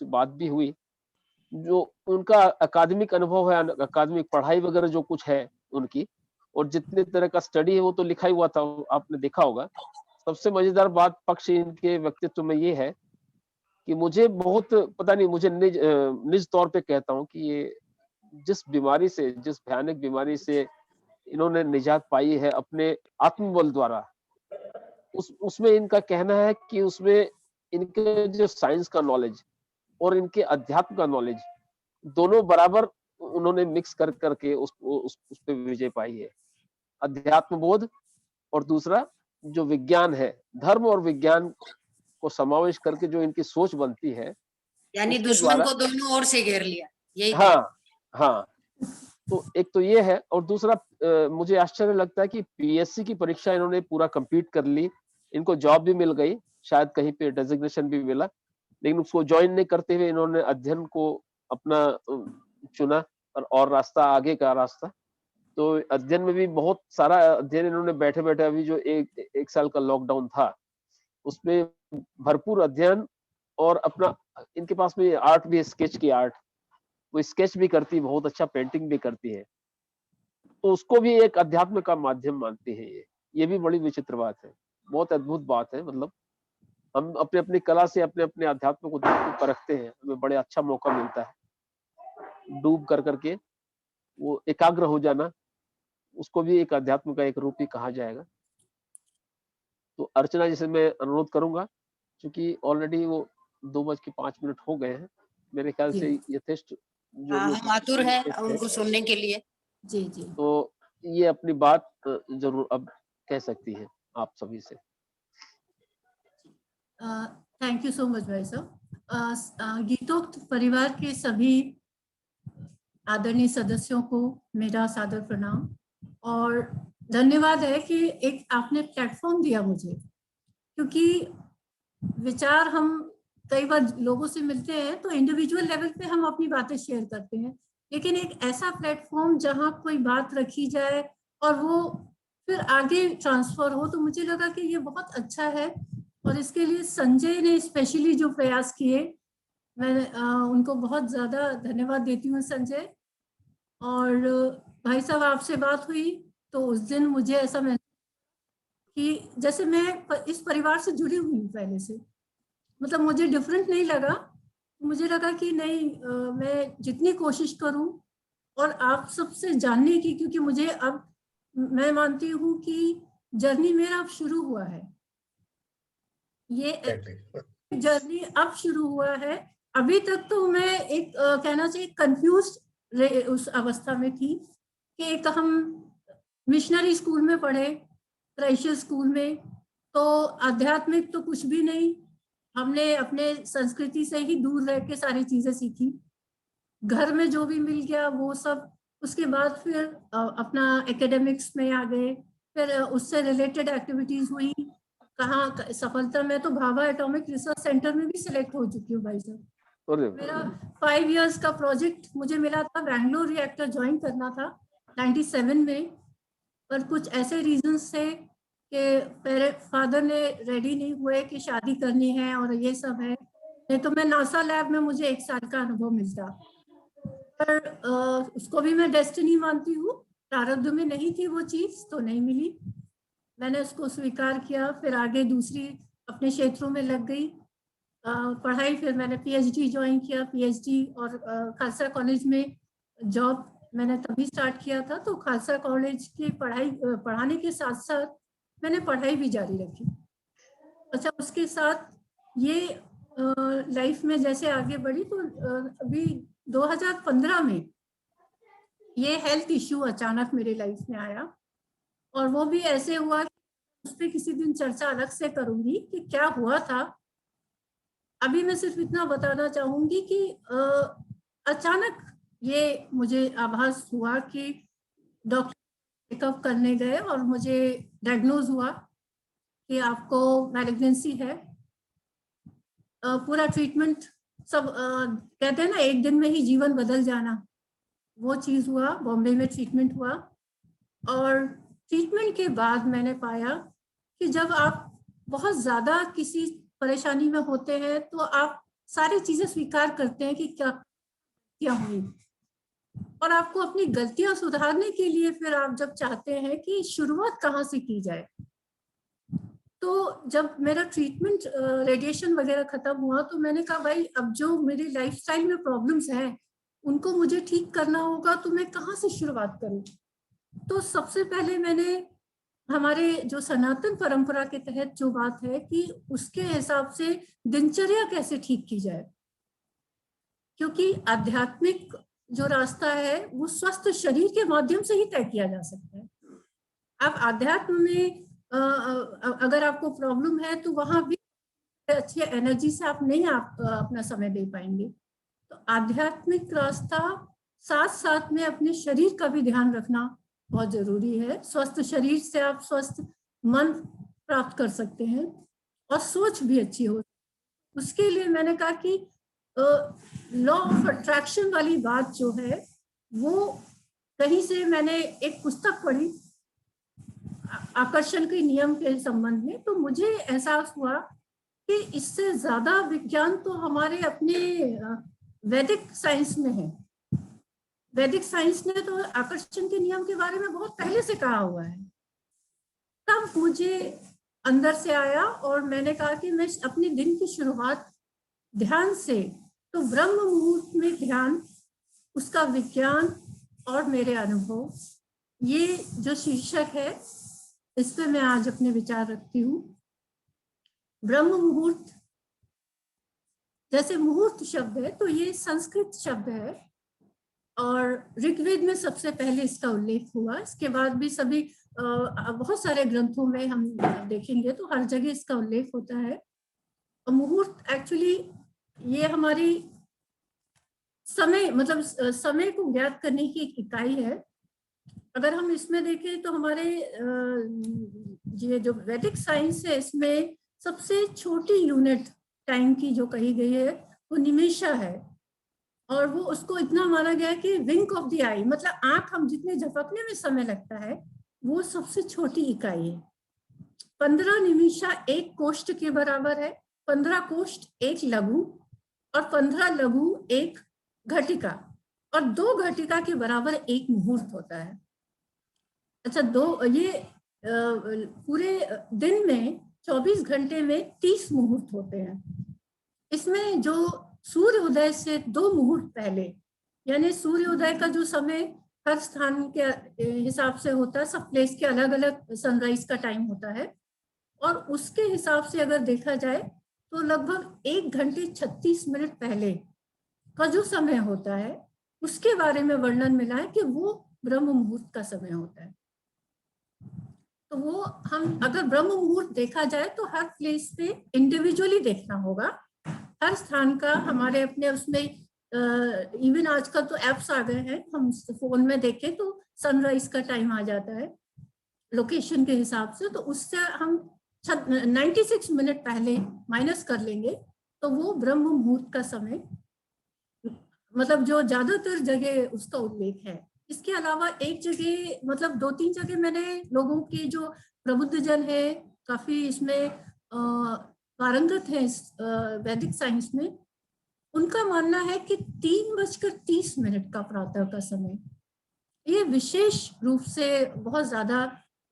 से बात भी हुई। जो उनका अकादमिक अनुभव है, अकादमिक पढ़ाई वगैरह जो कुछ है उनकी, और जितने तरह का स्टडी है वो तो लिखा ही हुआ था, आपने देखा होगा। सबसे मजेदार बात पक्ष इनके व्यक्तित्व में ये है कि मुझे बहुत, पता नहीं, मुझे निज तौर पे कहता हूँ कि ये जिस बीमारी से, जिस भयानक बीमारी से इन्होंने निजात पाई है अपने आत्मबल द्वारा, उसमें इनका कहना है कि उसमें इनके जो साइंस का नॉलेज और इनके अध्यात्म का नॉलेज दोनों बराबर उन्होंने मिक्स कर करके उस पे विजय पाई है। अध्यात्म बोध और दूसरा जो विज्ञान है, धर्म और विज्ञान को समावेश करके जो इनकी सोच बनती है, यानी उसके दुश्मन द्वारा, को दोनों ओर से घेर लिया, यही हाँ, हाँ। तो एक तो ये है, और दूसरा मुझे आश्चर्य लगता है कि पीएससी की परीक्षा इन्होंने पूरा कंप्लीट कर ली, इनको जॉब भी मिल गई, शायद कहीं पे डेजिग्नेशन भी मिला, लेकिन उसको ज्वाइन नहीं करते हुए इन्होंने अध्ययन को अपना चुना, और रास्ता आगे का रास्ता। तो अध्ययन में भी बहुत सारा अध्ययन इन्होंने बैठे-बैठे, अभी जो एक साल का लॉकडाउन था, उसमें भरपूर अध्ययन, और अपना इनके पास में आर्ट भी है, स्केच की आर्ट, वो स्केच भी करती है, बहुत अच्छा पेंटिंग भी करती है। तो उसको भी एक अध्यात्म का माध्यम मानती है ये। ये भी बड़ी विचित्र बात है। बहुत अद्भुत बात है, मतलब हम अपनी-अपनी कला से अपने-अपने अध्यात्म को देखते परखते हैं, हमें बड़े अच्छा मौका मिलता है। डूब कर के वो एकाग्र हो जाना, उसको भी एक अध्यात्म का एक रूप ही कहा जाएगा। तो अर्चना जी से मैं अनुरोध करूँगा, क्योंकि ऑलरेडी वो 2:05 हो गए हैं। मेरे ख्याल से यथेष्ट जो हाँ, लोग हम आतुर हैं थे, उनको सुनने के लिए। जी जी। तो ये अपनी बात जरूर अब कह सकती हैं आप सभी से। थैंक यू सो मच भाई साहब। गीतोक्त परिवार के सभी आदरणीय सदस्यों को मेरा सादर प्रणाम, और धन्यवाद है कि एक आपने प्लेटफॉर्म दिया मुझे, क्योंकि विचार हम कई बार लोगों से मिलते हैं तो इंडिविजुअल लेवल पे हम अपनी बातें शेयर करते हैं, लेकिन एक ऐसा प्लेटफॉर्म जहां कोई बात रखी जाए और वो फिर आगे ट्रांसफर हो, तो मुझे लगा कि ये बहुत अच्छा है। और इसके लिए संजय ने स्पेशली जो प्रयास किए, मैं उनको बहुत ज़्यादा धन्यवाद देती हूँ संजय। और भाई साहब, आपसे बात हुई तो उस दिन मुझे ऐसा महसूस कि जैसे मैं इस परिवार से जुड़ी हुई हूँ पहले से, मतलब मुझे डिफरेंट नहीं लगा। मुझे लगा कि नहीं, मैं जितनी कोशिश करूं और आप सबसे जानने की, क्योंकि मुझे अब, मैं मानती हूँ कि जर्नी मेरा अब शुरू हुआ है, ये जर्नी अब शुरू हुआ है। अभी तक तो मैं एक कहना चाहिए कंफ्यूज उस अवस्था में थी कि एक हम मिशनरी स्कूल में पढ़े, क्राइशियल स्कूल में, तो आध्यात्मिक तो कुछ भी नहीं, हमने अपने संस्कृति से ही दूर रह के सारी चीजें सीखी, घर में जो भी मिल गया वो सब। उसके बाद फिर अपना एकेडमिक्स में आ गए, फिर उससे रिलेटेड एक्टिविटीज हुई। कहाँ सफलता, मैं तो भाभा एटॉमिक रिसर्च सेंटर में भी सिलेक्ट हो चुकी हूँ भाई साहब। मेरा 5 इयर्स का प्रोजेक्ट मुझे मिला था, बैंगलोर रिएक्टर ज्वाइन करना था 97 में, पर कुछ ऐसे रीजंस थे कि फादर ने रेडी नहीं हुए कि शादी करनी है और ये सब है, नहीं तो मैं नासा लैब में मुझे 1 साल का अनुभव मिलता। पर उसको भी मैं डेस्टिनी मानती हूँ, प्रारब्ध में नहीं थी वो चीज तो नहीं मिली, मैंने उसको स्वीकार किया। फिर आगे दूसरी अपने क्षेत्रों में लग गई पढ़ाई। फिर मैंने पीएचडी ज्वाइन किया, पीएचडी, और खालसा कॉलेज में जॉब मैंने तभी स्टार्ट किया था। तो खालसा कॉलेज की पढ़ाई पढ़ाने के साथ साथ मैंने पढ़ाई भी जारी रखी। अच्छा, उसके साथ ये लाइफ में जैसे आगे बढ़ी, तो अभी 2015 में ये हेल्थ इश्यू अचानक मेरे लाइफ में आया, और वो भी ऐसे हुआ, उस पर किसी दिन चर्चा अलग से करूंगी कि क्या हुआ था। अभी मैं सिर्फ इतना बताना चाहूंगी कि अचानक ये मुझे आभास हुआ कि डॉक्टर चेकअप करने गए और मुझे डायग्नोज हुआ कि आपको मैलिग्नेंसी है। पूरा ट्रीटमेंट सब कहते हैं ना, एक दिन में ही जीवन बदल जाना, वो चीज हुआ। बॉम्बे में ट्रीटमेंट हुआ, और ट्रीटमेंट के बाद मैंने पाया कि जब आप बहुत ज्यादा किसी परेशानी में होते हैं तो आप सारी चीजें स्वीकार करते हैं कि क्या क्या हुई, और आपको अपनी गलतियां सुधारने के लिए फिर आप जब चाहते हैं कि शुरुआत कहाँ से की जाए, तो जब मेरा ट्रीटमेंट रेडिएशन वगैरह खत्म हुआ तो मैंने कहा भाई अब जो मेरी लाइफस्टाइल में प्रॉब्लम्स हैं उनको मुझे ठीक करना होगा, तो मैं कहाँ से शुरुआत करूं। तो सबसे पहले मैंने हमारे जो सनातन परंपरा के तहत जो बात है कि उसके हिसाब से दिनचर्या कैसे ठीक की जाए, क्योंकि आध्यात्मिक जो रास्ता है वो स्वस्थ शरीर के माध्यम से ही तय किया जा सकता है। आप आध्यात्म में अगर आपको प्रॉब्लम है तो वहां भी अच्छी एनर्जी से आप नहीं अपना समय दे पाएंगे। तो आध्यात्मिक रास्ता साथ साथ में अपने शरीर का भी ध्यान रखना बहुत जरूरी है। स्वस्थ शरीर से आप स्वस्थ मन प्राप्त कर सकते हैं और सोच भी अच्छी हो। उसके लिए मैंने कहा कि लॉ ऑफ अट्रैक्शन वाली बात जो है वो कहीं से मैंने एक पुस्तक पढ़ी आकर्षण के नियम के संबंध में, तो मुझे एहसास हुआ कि इससे ज्यादा विज्ञान तो हमारे अपने वैदिक साइंस में है। वैदिक साइंस ने तो आकर्षण के नियम के बारे में बहुत पहले से कहा हुआ है। तब मुझे अंदर से आया और मैंने कहा कि मैं अपने दिन की शुरुआत ध्यान से, तो ब्रह्म मुहूर्त में ध्यान, उसका विज्ञान और मेरे अनुभव, ये जो शीर्षक है इस पे मैं आज अपने विचार रखती हूँ। ब्रह्म मुहूर्त, जैसे मुहूर्त शब्द है तो ये संस्कृत शब्द है और ऋग्वेद में सबसे पहले इसका उल्लेख हुआ। इसके बाद भी सभी बहुत सारे ग्रंथों में हम देखेंगे तो हर जगह इसका उल्लेख होता है। और मुहूर्त एक्चुअली ये हमारी समय, मतलब समय को ज्ञात करने की एक इकाई है। अगर हम इसमें देखें तो हमारे ये जो वैदिक साइंस है इसमें सबसे छोटी यूनिट टाइम की जो कही गई है वो निमेषा है, और वो उसको इतना माना गया है कि विंक ऑफ द आई, मतलब आंख हम जितने झपकने में समय लगता है वो सबसे छोटी इकाई है। 15 निमेषा एक कोष्ठ के बराबर है, 15 कोष्ठ एक लघु और 15 लघु एक घटिका, और 2 घटिका के बराबर एक मुहूर्त होता है। अच्छा, ये पूरे दिन में 24 घंटे में 30 मुहूर्त होते हैं। इसमें जो सूर्योदय से 2 मुहूर्त पहले, यानी सूर्योदय का जो समय हर स्थान के हिसाब से होता है, सब प्लेस के अलग अलग सनराइज का टाइम होता है, और उसके हिसाब से अगर देखा जाए तो लगभग 1 घंटे 36 मिनट पहले का जो समय होता है उसके बारे में वर्णन मिला है कि वो ब्रह्म मुहूर्त का समय होता है। तो वो हम अगर ब्रह्म मुहूर्त देखा जाए तो हर प्लेस पे इंडिविजुअली देखना होगा, हर स्थान का हमारे अपने उसमें इवन आजकल तो एप्स आ गए हैं, हम फोन में देखें तो सनराइज का टाइम आ जाता है लोकेशन के हिसाब से, तो उससे हम 96 मिनट पहले माइनस कर लेंगे तो वो ब्रह्म मुहूर्त का समय, मतलब जो ज्यादातर जगह उसका उल्लेख है। इसके अलावा एक जगह, मतलब 2-3 जगह मैंने लोगों की जो प्रबुद्ध जन है, काफी इसमें पारंगत है इस वैदिक साइंस में, उनका मानना है कि 3:30 का प्रातः का समय ये विशेष रूप से बहुत ज्यादा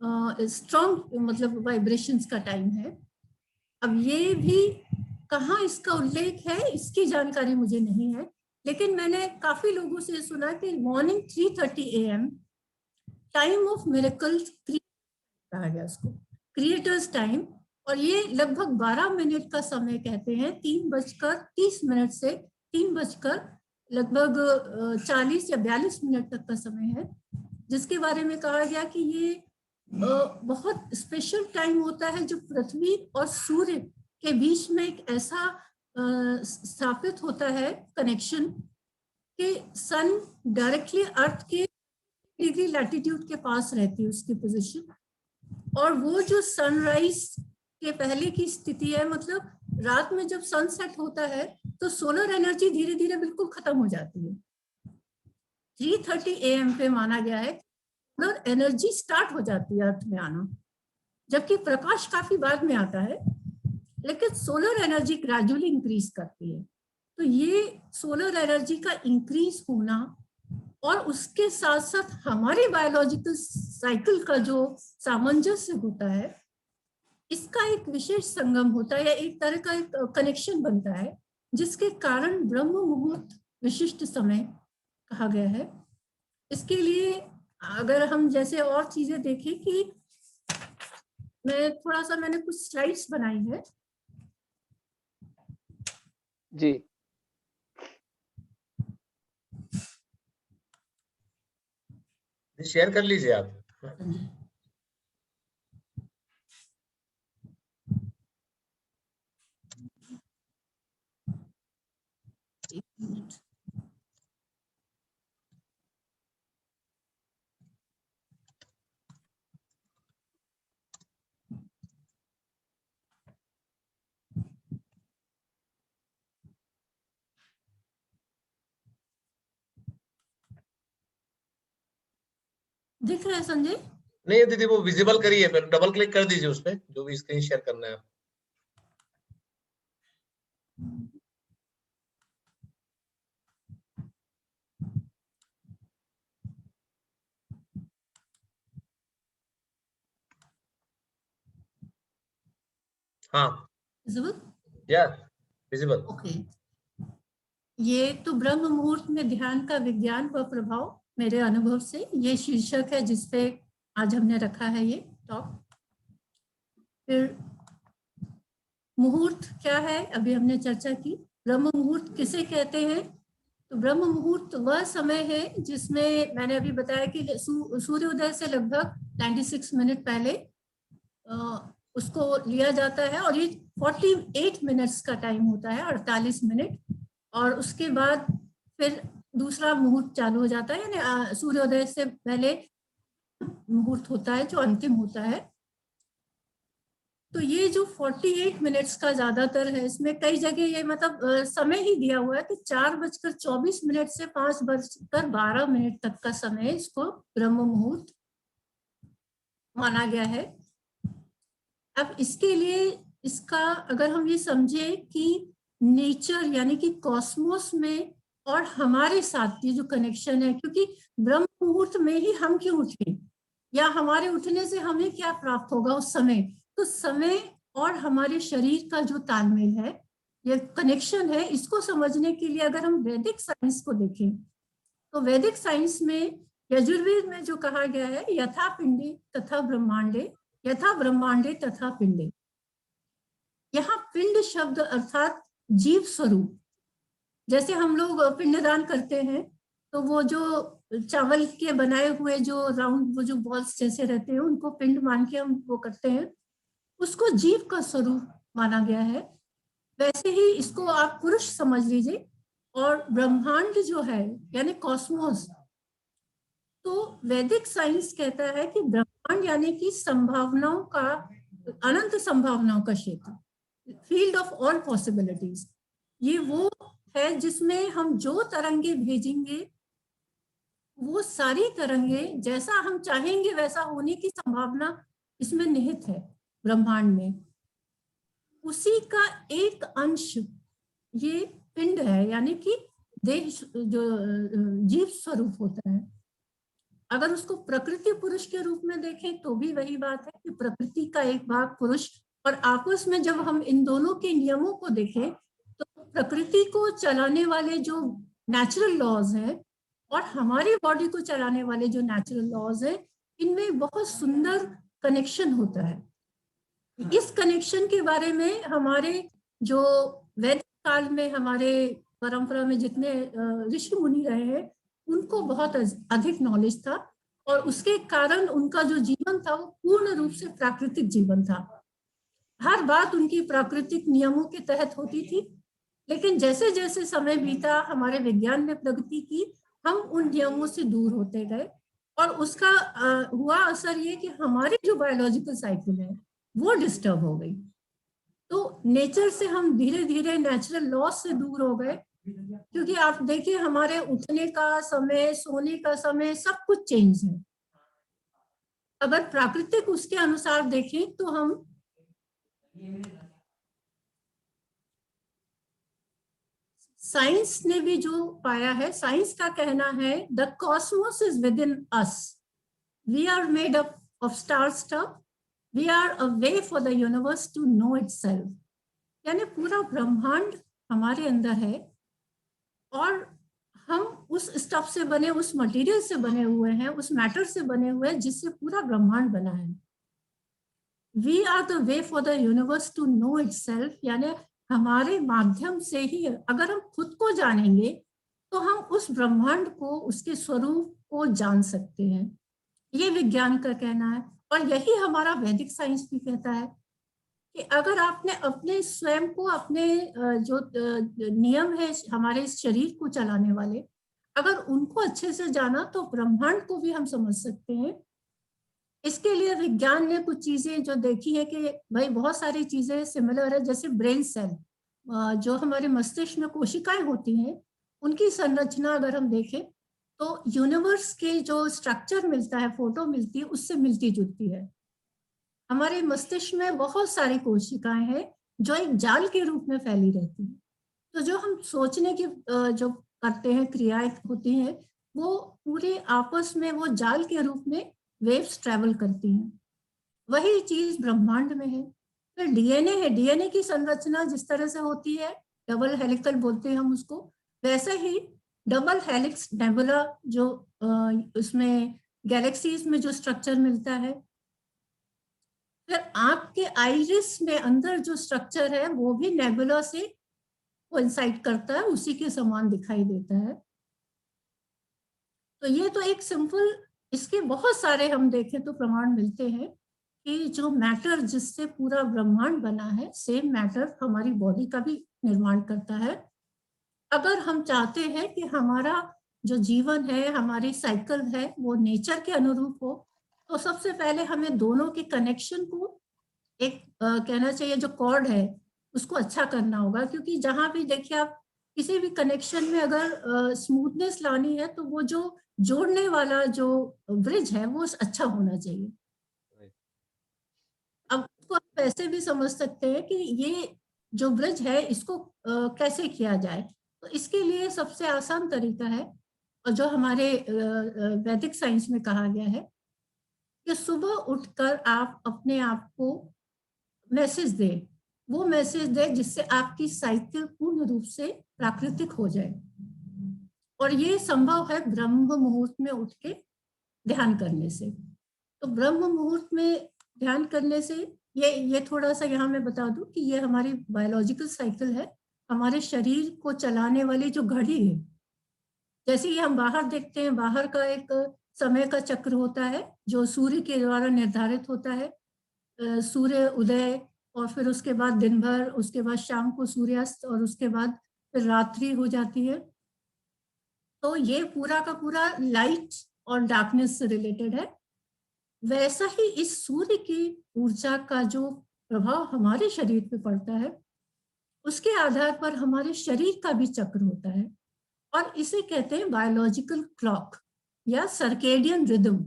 स्ट्रॉन्ग, मतलब वाइब्रेशंस का टाइम है। अब ये भी कहाँ इसका उल्लेख है इसकी जानकारी मुझे नहीं है, लेकिन मैंने काफी लोगों से सुना कि morning 3:30 AM time of miracle कहा गया उसको, क्रिएटर्स टाइम, और ये लगभग 12 मिनट का समय कहते हैं। 3:30 से 3 लगभग 40 या 42 मिनट तक का समय है, जिसके बारे में कहा गया कि ये बहुत स्पेशल टाइम होता है जो पृथ्वी और सूर्य के बीच में एक ऐसा स्थापित होता है कनेक्शन कि सन डायरेक्टली अर्थ के डिग्री लैटिट्यूड के पास रहती है उसकी पोजीशन, और वो जो सनराइज के पहले की स्थिति है, मतलब रात में जब सनसेट होता है तो सोलर एनर्जी धीरे धीरे बिल्कुल खत्म हो जाती है। 3:30 AM पे माना गया है सोलर एनर्जी स्टार्ट हो जाती है अर्थ में आना, जबकि प्रकाश काफी बाद में आता है, लेकिन सोलर एनर्जी ग्रेजुअली इंक्रीज करती है। तो ये सोलर एनर्जी का इंक्रीज होना और उसके साथ साथ हमारे बायोलॉजिकल साइकिल का जो सामंजस्य होता है, इसका एक विशेष संगम होता है या एक तरह का एक कनेक्शन बनता है, जिसके कारण ब्रह्म मुहूर्त विशिष्ट समय कहा गया है। इसके लिए अगर हम जैसे और चीजें देखें कि मैंने कुछ स्लाइड्स बनाई है। जी शेयर कर लीजिए आप। एक मिनट। दिख रहा है संजय? नहीं दीदी, वो विजिबल करिए, फिर डबल क्लिक कर दीजिए उस पे, जो भी स्क्रीन शेयर करना है। हाँ या विजिबल। ओके। ये तो ब्रह्म मुहूर्त में ध्यान का विज्ञान व प्रभाव मेरे अनुभव से, ये शीर्षक है जिसपे आज हमने रखा है ये टॉक। फिर मुहूर्त क्या है, अभी हमने चर्चा की। ब्रह्म मुहूर्त किसे कहते हैं? तो ब्रह्म मुहूर्त वह समय है जिसमें मैंने अभी बताया कि सूर्योदय से लगभग 96 मिनट पहले उसको लिया जाता है, और ये 48 मिनट्स का टाइम होता है, 48 मिनट। और उसके बाद फिर दूसरा मुहूर्त चालू हो जाता है, यानी सूर्योदय से पहले मुहूर्त होता है जो अंतिम होता है। तो ये जो 48 मिनट्स का ज्यादातर है, इसमें कई जगह ये मतलब समय ही दिया हुआ है कि 4:24 से 5:12 तक का समय इसको ब्रह्म मुहूर्त माना गया है। अब इसके लिए इसका अगर हम ये समझे कि नेचर यानी कि कॉस्मोस में और हमारे साथ ये जो कनेक्शन है, क्योंकि ब्रह्म मुहूर्त में ही हम क्यों उठे या हमारे उठने से हमें क्या प्राप्त होगा उस समय, तो समय और हमारे शरीर का जो तालमेल है, ये कनेक्शन है, इसको समझने के लिए अगर हम वैदिक साइंस को देखें तो वैदिक साइंस में यजुर्वेद में जो कहा गया है, यथा पिंडे तथा ब्रह्मांडे, यथा ब्रह्मांडे तथा पिंडे। यहाँ पिंड शब्द अर्थात जीव स्वरूप, जैसे हम लोग पिंडदान करते हैं तो वो जो चावल के बनाए हुए जो राउंड वो जो बॉल्स जैसे रहते हैं उनको पिंड मान के हम वो करते हैं, उसको जीव का स्वरूप माना गया है। वैसे ही इसको आप पुरुष समझ लीजिए, और ब्रह्मांड जो है यानी कॉस्मोस, तो वैदिक साइंस कहता है कि ब्रह्मांड यानी कि संभावनाओं का, अनंत संभावनाओं का क्षेत्र, फील्ड ऑफ ऑल पॉसिबिलिटीज। ये वो है जिसमें हम जो तरंगे भेजेंगे वो सारी तरंगे जैसा हम चाहेंगे वैसा होने की संभावना इसमें निहित है ब्रह्मांड में। उसी का एक अंश ये पिंड है, यानी कि देह जो जीव स्वरूप होता है। अगर उसको प्रकृति पुरुष के रूप में देखें तो भी वही बात है कि प्रकृति का एक भाग पुरुष, और आपस में जब हम इन दोनों के नियमों को देखें तो प्रकृति को चलाने वाले जो नेचुरल लॉज हैं और हमारी बॉडी को चलाने वाले जो नेचुरल लॉज हैं, इनमें बहुत सुंदर कनेक्शन होता है। इस कनेक्शन के बारे में हमारे जो वैदिक काल में हमारे परंपरा में जितने ऋषि मुनि रहे हैं उनको बहुत अधिक नॉलेज था, और उसके कारण उनका जो जीवन था वो पूर्ण रूप से प्राकृतिक जीवन था। हर बात उनकी प्राकृतिक नियमों के तहत होती थी। लेकिन जैसे जैसे समय बीता, हमारे विज्ञान ने प्रगति की, हम उन नियमों से दूर होते गए, और उसका हुआ असर ये कि हमारी जो बायोलॉजिकल साइकिल है वो डिस्टर्ब हो गई। तो नेचर से हम धीरे धीरे नेचुरल लॉ से दूर हो गए, क्योंकि आप देखिए हमारे उठने का समय, सोने का समय, सब कुछ चेंज है। अगर प्राकृतिक उसके अनुसार देखें तो हम साइंस ने भी जो पाया है, साइंस का कहना है the cosmos is within us, we are made up of star stuff, we are a way for the universe to know itself. यानी पूरा ब्रह्मांड हमारे अंदर है और हम उस स्टफ से बने, उस मटेरियल से बने हुए हैं, उस मैटर से बने हुए हैं जिससे पूरा ब्रह्मांड बना है। We are the way for the universe to know itself, यानी हमारे माध्यम से ही अगर हम खुद को जानेंगे तो हम उस ब्रह्मांड को, उसके स्वरूप को जान सकते हैं। ये विज्ञान का कहना है और यही हमारा वैदिक साइंस भी कहता है कि अगर आपने अपने स्वयं को, अपने जो नियम है हमारे इस शरीर को चलाने वाले, अगर उनको अच्छे से जाना तो ब्रह्मांड को भी हम समझ सकते हैं। इसके लिए विज्ञान ने कुछ चीजें जो देखी है कि भाई बहुत सारी चीजें सिमिलर है, जैसे ब्रेन सेल, जो हमारे मस्तिष्क में कोशिकाएं होती हैं, उनकी संरचना अगर हम देखें तो यूनिवर्स के जो स्ट्रक्चर मिलता है, फोटो मिलती है, उससे मिलती जुलती है। हमारे मस्तिष्क में बहुत सारी कोशिकाएं हैं जो एक जाल के रूप में फैली रहती हैं। तो जो हम सोचने की जो करते हैं, क्रियाएं होती हैं, वो पूरे आपस में वो जाल के रूप में वेव्स ट्रेवल करती हैं। वही चीज ब्रह्मांड में है। फिर डीएनए है, डीएनए की संरचना जिस तरह से होती है, डबल हेलिकल बोलते हैं हम उसको, वैसे ही डबल हेलिक्स नेबुला जो उसमें गैलेक्सीज में जो स्ट्रक्चर मिलता है, फिर आंख के आइरिस में अंदर जो स्ट्रक्चर है वो भी नेबुला से कोइंसाइड करता है, उसी के समान दिखाई देता है। तो ये तो एक सिंपल, इसके बहुत सारे हम देखें तो प्रमाण मिलते हैं कि जो मैटर जिससे पूरा ब्रह्मांड बना है, सेम मैटर हमारी बॉडी का भी निर्माण करता है। अगर हम चाहते हैं कि हमारा जो जीवन है, हमारी साइकिल है, वो नेचर के अनुरूप हो, तो सबसे पहले हमें दोनों के कनेक्शन को एक कहना चाहिए, जो कॉर्ड है उसको अच्छा करना होगा। क्योंकि जहां भी देखिए आप किसी भी कनेक्शन में अगर स्मूथनेस लानी है तो वो जो जोड़ने वाला जो ब्रिज है वो अच्छा होना चाहिए। अब उसको आप ऐसे भी समझ सकते हैं कि ये जो ब्रिज है इसको कैसे किया जाए। तो इसके लिए सबसे आसान तरीका है, और जो हमारे वैदिक साइंस में कहा गया है, कि सुबह उठकर आप अपने आप को मैसेज दे, वो मैसेज दे जिससे आपकी साइकिल पूर्ण रूप से प्राकृतिक हो जाए। और ये संभव है ब्रह्म मुहूर्त में उठ के ध्यान करने से। तो ब्रह्म मुहूर्त में ध्यान करने से ये थोड़ा सा यहाँ मैं बता दूं कि ये हमारी बायोलॉजिकल साइकिल है, हमारे शरीर को चलाने वाली जो घड़ी है। जैसे ही हम बाहर देखते हैं, बाहर का एक समय का चक्र होता है जो सूर्य के द्वारा निर्धारित होता है। सूर्य उदय और फिर उसके बाद दिन भर, उसके बाद शाम को सूर्यास्त और उसके बाद फिर रात्रि हो जाती है। तो ये पूरा का पूरा लाइट और डार्कनेस से रिलेटेड है। वैसा ही इस सूर्य की ऊर्जा का जो प्रभाव हमारे शरीर पे पड़ता है, उसके आधार पर हमारे शरीर का भी चक्र होता है, और इसे कहते हैं बायोलॉजिकल क्लॉक या सर्केडियन रिदम।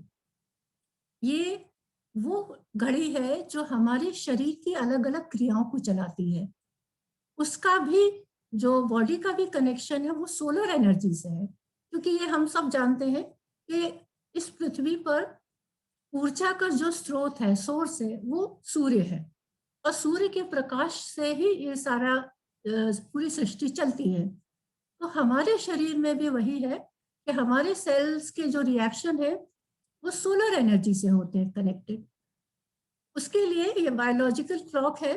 ये वो घड़ी है जो हमारे शरीर की अलग अलग क्रियाओं को चलाती है। उसका भी जो बॉडी का भी कनेक्शन है वो सोलर एनर्जी से है, क्योंकि ये हम सब जानते हैं कि इस पृथ्वी पर ऊर्जा का जो स्रोत है, सोर्स है, वो सूर्य है, और सूर्य के प्रकाश से ही ये सारा पूरी सृष्टि चलती है। तो हमारे शरीर में भी वही है कि हमारे सेल्स के जो रिएक्शन है वो सोलर एनर्जी से होते हैं कनेक्टेड। उसके लिए ये बायोलॉजिकल क्लॉक है।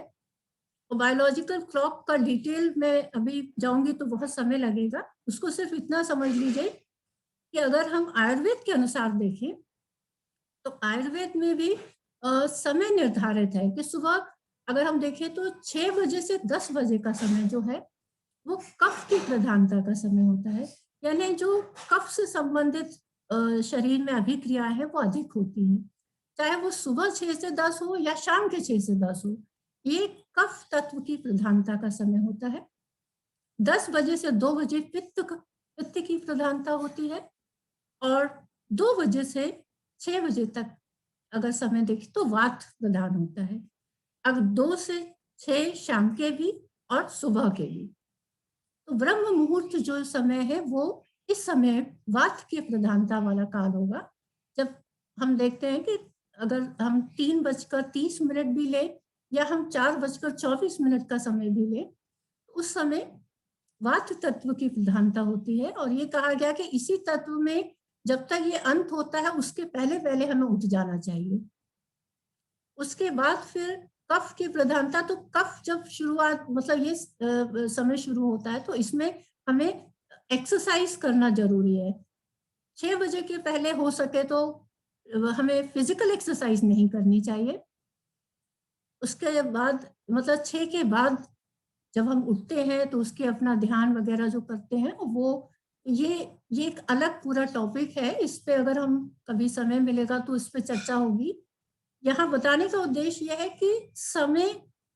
और बायोलॉजिकल क्लॉक का डिटेल में अभी जाऊंगी तो बहुत समय लगेगा। उसको सिर्फ इतना समझ लीजिए कि अगर हम आयुर्वेद के अनुसार देखें तो आयुर्वेद में भी समय निर्धारित है कि सुबह अगर हम देखें तो 6 बजे से 10 बजे का समय जो है वो कफ की प्रधानता का समय होता है। यानी जो कफ से संबंधित शरीर में अभिक्रियाएं हैं वो अधिक होती हैं, चाहे वो सुबह 6 से 10 हो या शाम के 6 से 10 हो। ये कफ तत्व की प्रधानता का समय होता है। 10 बजे से 2 बजे पित्त की प्रधानता होती है, और 2 बजे से 6 बजे तक अगर समय देखें तो वात प्रधान होता है। अब 2 से 6 शाम के भी और सुबह के भी। तो ब्रह्म मुहूर्त जो समय है वो इस समय वात की प्रधानता वाला काल होगा। जब हम देखते हैं कि अगर हम 3:30 भी ले या हम 4:24 का समय भी ले, उस समय वात तत्व की प्रधानता होती है। और ये कहा गया कि इसी तत्व में जब तक ये अंत होता है उसके पहले पहले हमें उठ जाना चाहिए। उसके बाद फिर कफ की प्रधानता, तो कफ जब शुरुआत मतलब ये समय शुरू होता है तो इसमें हमें एक्सरसाइज करना जरूरी है। 6 बजे के पहले हो सके तो हमें फिजिकल एक्सरसाइज नहीं करनी चाहिए। उसके बाद मतलब 6 के बाद जब हम उठते हैं तो उसके अपना ध्यान वगैरह जो करते हैं वो ये एक अलग पूरा टॉपिक है। इस पे अगर हम कभी समय मिलेगा तो इस पे चर्चा होगी। यहाँ बताने का उद्देश्य यह है कि समय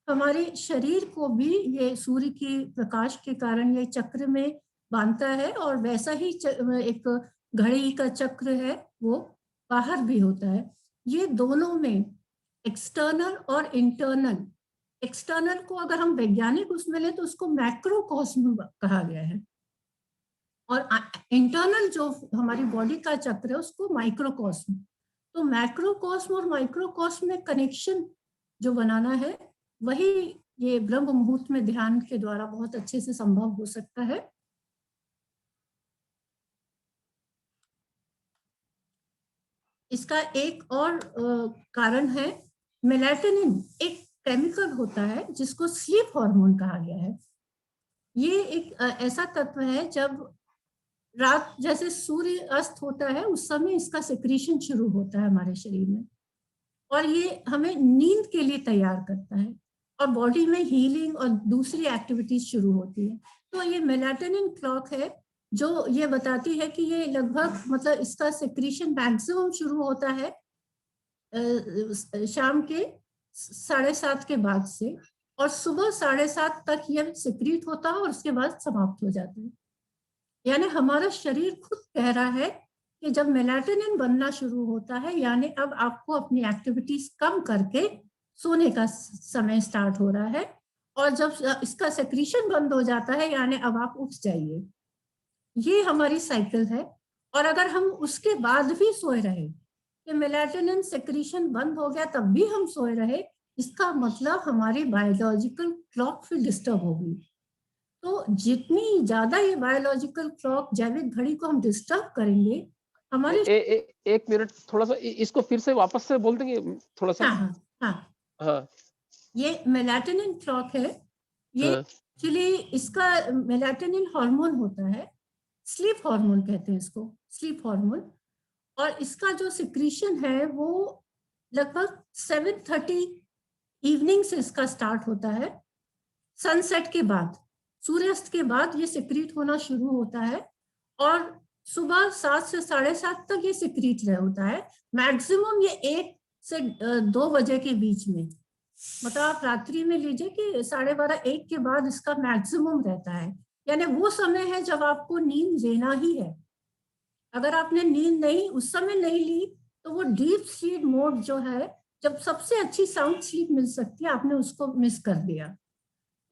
हमारे शरीर को भी ये सूर्य के प्रकाश के कारण ये चक्र में बांधता है, और वैसा ही एक घड़ी का चक्र है वो बाहर भी होता है। ये दोनों में एक्सटर्नल और इंटरनल, एक्सटर्नल को अगर हम वैज्ञानिक उसमें ले तो उसको मैक्रोकॉस्म कहा गया है, और इंटरनल जो हमारी बॉडी का चक्र है उसको माइक्रोकॉस्म। तो मैक्रोकॉस्म और माइक्रोकॉस्म में कनेक्शन जो बनाना है वही ये ब्रह्म मुहूर्त में ध्यान के द्वारा बहुत अच्छे से संभव हो सकता है। इसका एक और कारण है मेलाटोनिन, एक केमिकल होता है जिसको स्लीप हार्मोन कहा गया है। ये एक ऐसा तत्व है जब रात जैसे सूर्य अस्त होता है उस समय इसका सिक्रीशन शुरू होता है हमारे शरीर में, और ये हमें नींद के लिए तैयार करता है और बॉडी में हीलिंग और दूसरी एक्टिविटीज शुरू होती है। तो ये मेलाटोनिन क्लॉक है जो ये बताती है कि ये लगभग मतलब इसका सिक्रीशन मैक्सिमम शुरू होता है शाम के 7:30 के बाद से, और सुबह 7:30 तक ये सिक्रीट होता है और उसके बाद समाप्त हो जाता है। यानी हमारा शरीर खुद कह रहा है कि जब मेलाटोनिन बनना शुरू होता है यानी अब आपको अपनी एक्टिविटीज कम करके सोने का समय स्टार्ट हो रहा है, और जब इसका सेक्रीशन बंद हो जाता है यानी अब आप उठ जाइए। ये हमारी साइकिल है। और अगर हम उसके बाद भी सोए रहे कि मेलाटोनिन सेक्रीशन बंद हो गया तब भी हम सोए रहे, इसका मतलब हमारी बायोलॉजिकल क्लॉक फिर डिस्टर्ब होगी। तो जितनी ज्यादा ये बायोलॉजिकल क्लॉक जैविक घड़ी को हम डिस्टर्ब करेंगे हमारे एक मिनट थोड़ा सा इसको फिर से वापस से बोल देंगे थोड़ा सा। हाँ। ये मेलाटोनिन क्लॉक है। ये एक्चुअली इसका मेलाटोनिन हार्मोन होता है, स्लीप हार्मोन कहते हैं इसको, स्लीप हार्मोन। और इसका जो सिक्रीशन है वो लगभग 7:30 इवनिंग से इसका स्टार्ट होता है। सनसेट के बाद, सूर्यास्त के बाद ये सिक्रीट होना शुरू होता है और सुबह 7 से 7:30 तक ये सिक्रीट रह होता है। मैक्सिमम ये 1 से 2 बजे के बीच में, मतलब आप रात्रि में लीजिए कि 12:30 1 के बाद इसका मैक्सिमम रहता है। यानी वो समय है जब आपको नींद लेना ही है। अगर आपने नींद नहीं उस समय नहीं ली तो वो डीप स्लीप मोड जो है, जब सबसे अच्छी साउंड स्लीप मिल सकती है, आपने उसको मिस कर दिया।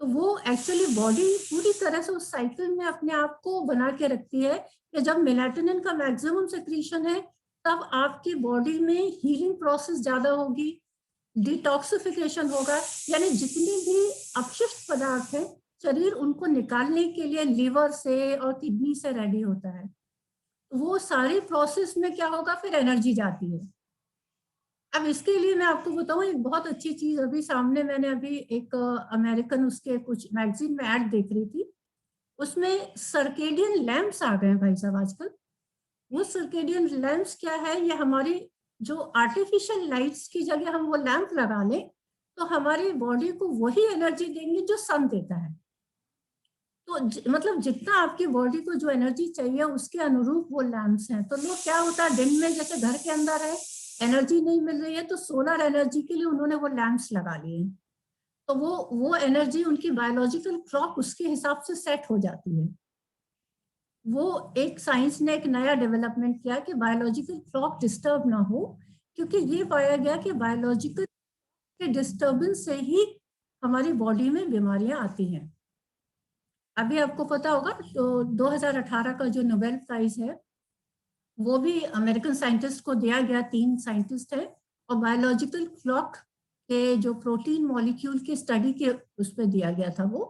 तो वो एक्चुअली बॉडी पूरी तरह से उस साइकिल में अपने आप को बना के रखती है कि जब मेलाटोनिन का मैक्सिमम सेक्रीशन है तब आपकी बॉडी में हीलिंग प्रोसेस ज्यादा होगी, डिटॉक्सिफिकेशन होगा। यानी जितने भी अपशिष्ट पदार्थ हैं शरीर उनको निकालने के लिए लिवर से और किडनी से रेडी होता है। वो सारे प्रोसेस में क्या होगा, फिर एनर्जी जाती है। अब इसके लिए मैं आपको बताऊं एक बहुत अच्छी चीज, अभी सामने मैंने अभी एक अमेरिकन उसके कुछ मैगजीन में ऐड देख रही थी, उसमें सर्केडियन लैंप्स आ गए भाई साहब आजकल। वो सर्केडियन लैंप्स क्या है, ये हमारी जो आर्टिफिशियल लाइट्स की जगह हम वो लैंप लगा लें तो हमारी बॉडी को वही एनर्जी देंगे जो सन देता है। तो मतलब जितना आपकी बॉडी को जो एनर्जी चाहिए उसके अनुरूप वो लैंप्स हैं। तो लोग क्या होता है, दिन में जैसे घर के अंदर है एनर्जी नहीं मिल रही है तो सोलर एनर्जी के लिए उन्होंने वो लैंप्स लगा लिए, तो वो एनर्जी उनकी बायोलॉजिकल क्लॉक उसके हिसाब से सेट हो जाती है। वो एक साइंस ने एक नया डेवलपमेंट किया कि बायोलॉजिकल क्लॉक डिस्टर्ब ना हो, क्योंकि ये पाया गया कि बायोलॉजिकल के डिस्टर्बेंस से ही हमारी बॉडी में बीमारियां आती हैं। अभी आपको पता होगा तो 2018 का जो नोबेल प्राइज है वो भी अमेरिकन साइंटिस्ट को दिया गया, 3 साइंटिस्ट है, और बायोलॉजिकल क्लॉक के जो प्रोटीन मॉलिक्यूल की स्टडी के उस पर दिया गया था वो,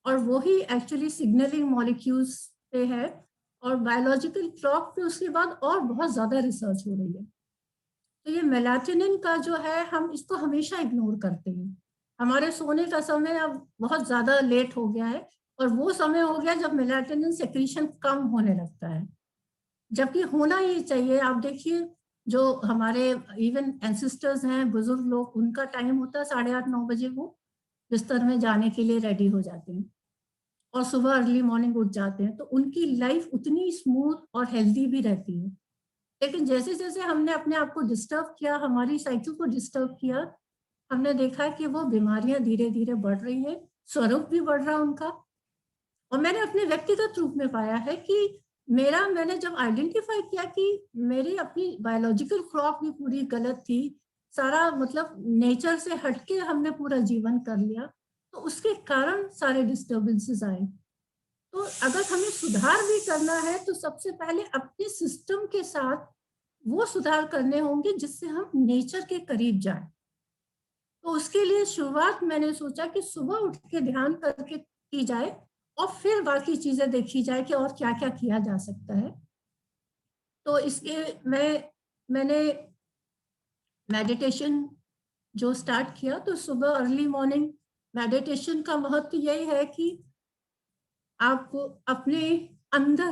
और वो ही एक्चुअली सिग्नलिंग मॉलिक्यूल्स पे है, और बायोलॉजिकल क्लॉक पे उसके बाद और बहुत ज्यादा रिसर्च हो रही है। तो ये मेलाटोनिन का जो है, हम इसको हमेशा इग्नोर करते हैं। हमारे सोने का समय अब बहुत ज्यादा लेट हो गया है, और वो समय हो गया जब मेलाटोनिन सेक्रीशन कम होने लगता है, जबकि होना ही चाहिए। आप देखिए जो हमारे इवन एंसेस्टर्स हैं, बुजुर्ग लोग, उनका टाइम होता है 8:30-9 बजे वो बिस्तर में जाने के लिए रेडी हो जाते हैं और सुबह अर्ली मॉर्निंग उठ जाते हैं, तो उनकी लाइफ उतनी स्मूथ और हेल्दी भी रहती है। लेकिन जैसे जैसे हमने अपने आप को डिस्टर्ब किया, हमारी साइकिल को डिस्टर्ब किया, हमने देखा कि वो बीमारियां धीरे धीरे बढ़ रही हैं, स्वरूप भी बढ़ रहा उनका। और मैंने अपने व्यक्तिगत रूप में पाया है कि मैंने जब आइडेंटिफाई किया कि मेरी अपनी बायोलॉजिकल क्लॉक भी पूरी गलत थी, सारा मतलब नेचर से हटके हमने पूरा जीवन कर लिया, तो उसके कारण सारे डिस्टर्बेंसेस आए। तो अगर हमें सुधार भी करना है तो सबसे पहले अपने सिस्टम के साथ वो सुधार करने होंगे जिससे हम नेचर के करीब जाएं। तो उसके लिए शुरुआत मैंने सोचा कि सुबह उठ के ध्यान करके की जाए और फिर बाकी चीजें देखी जाए कि और क्या क्या किया जा सकता है। तो इसके मैंने मेडिटेशन जो स्टार्ट किया, तो सुबह अर्ली मॉर्निंग मेडिटेशन का महत्व यही है कि आपको अपने अंदर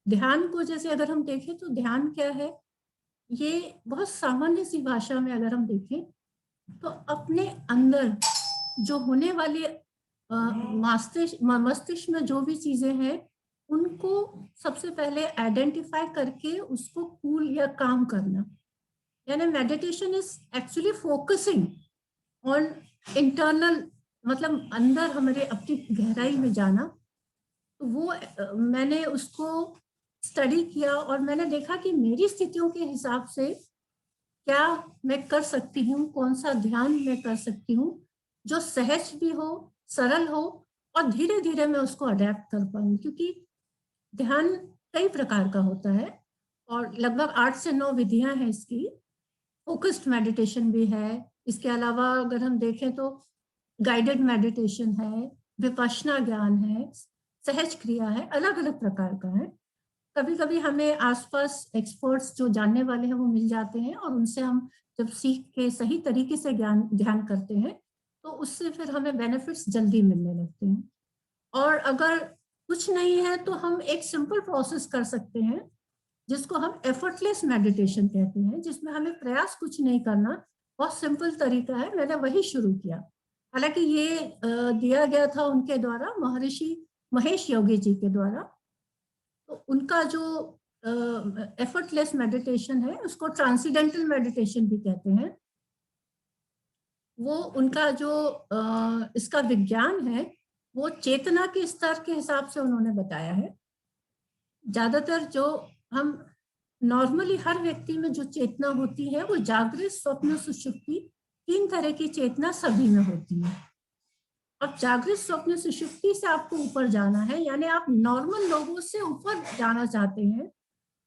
ध्यान को, जैसे अगर हम देखें तो ध्यान क्या है, ये बहुत सामान्य सी भाषा में अगर हम देखें तो अपने अंदर जो होने वाले मस्तिष्क में जो भी चीजें हैं उनको सबसे पहले आइडेंटिफाई करके उसको कूल या काम करना। यानी meditation is actually focusing on internal, मतलब अंदर हमारे अपनी गहराई में जाना। तो वो मैंने उसको स्टडी किया और मैंने देखा कि मेरी स्थितियों के हिसाब से क्या मैं कर सकती हूँ, कौन सा ध्यान मैं कर सकती हूँ जो सहज भी हो, सरल हो, और धीरे धीरे मैं उसको अडेप्ट कर पाऊँ। क्योंकि ध्यान कई प्रकार का होता है और लगभग 8 से 9 विधियां हैं इसकी। फोकस्ड मेडिटेशन भी है, इसके अलावा अगर हम देखें तो गाइडेड मेडिटेशन है, विपश्यना ज्ञान है, सहज क्रिया है, अलग अलग प्रकार का है। कभी कभी हमें आसपास एक्सपर्ट्स जो जानने वाले हैं वो मिल जाते हैं और उनसे हम जब सीख के सही तरीके से ध्यान करते हैं तो उससे फिर हमें बेनिफिट्स जल्दी मिलने लगते हैं। और अगर कुछ नहीं है तो हम एक सिंपल प्रोसेस कर सकते हैं जिसको हम एफर्टलेस मेडिटेशन कहते हैं, जिसमें हमें प्रयास कुछ नहीं करना, बहुत सिंपल तरीका है। मैंने वही शुरू किया। हालांकि ये दिया गया था उनके द्वारा, महर्षि महेश योगी जी के द्वारा। तो उनका जो एफर्टलेस मेडिटेशन है उसको ट्रांसेंडेंटल मेडिटेशन भी कहते हैं। वो उनका जो इसका विज्ञान है वो चेतना के स्तर के हिसाब से उन्होंने बताया है। ज्यादातर जो हम नॉर्मली हर व्यक्ति में जो चेतना होती है वो जागृत, स्वप्न, सुषुप्ति, 3 तरह की चेतना सभी में होती है। अब जागृत, स्वप्न, सुषुप्ति से आपको ऊपर जाना है, यानी आप नॉर्मल लोगों से ऊपर जाना चाहते हैं,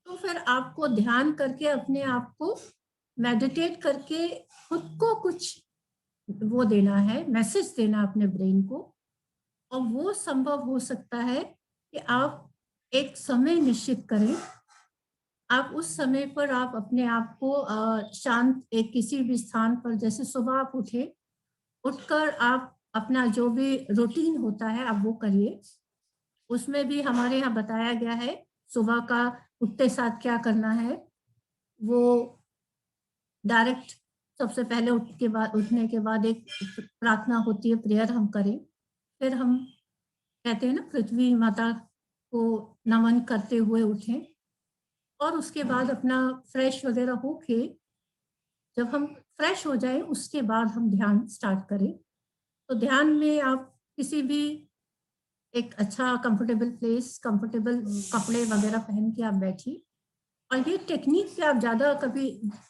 तो फिर आपको ध्यान करके अपने आप को मेडिटेट करके खुद को कुछ वो देना है, मैसेज देना अपने ब्रेन को। और वो संभव हो सकता है कि आप एक समय निश्चित करें, आप उस समय पर आप अपने आप को शांत एक किसी भी स्थान पर, जैसे सुबह आप उठकर आप अपना जो भी रूटीन होता है आप वो करिए। उसमें भी हमारे यहाँ बताया गया है सुबह का उठते साथ क्या करना है। वो डायरेक्ट सबसे पहले उठने के बाद एक प्रार्थना होती है, प्रेयर हम करें। फिर हम कहते हैं ना, पृथ्वी माता को नमन करते हुए उठें, और उसके बाद अपना फ्रेश वगैरह होके जब हम फ्रेश हो जाए उसके बाद हम ध्यान स्टार्ट करें। तो ध्यान में आप किसी भी एक अच्छा कंफर्टेबल प्लेस, कंफर्टेबल कपड़े वगैरह पहन के आप बैठिए। और ये टेक्निक से आप ज़्यादा कभी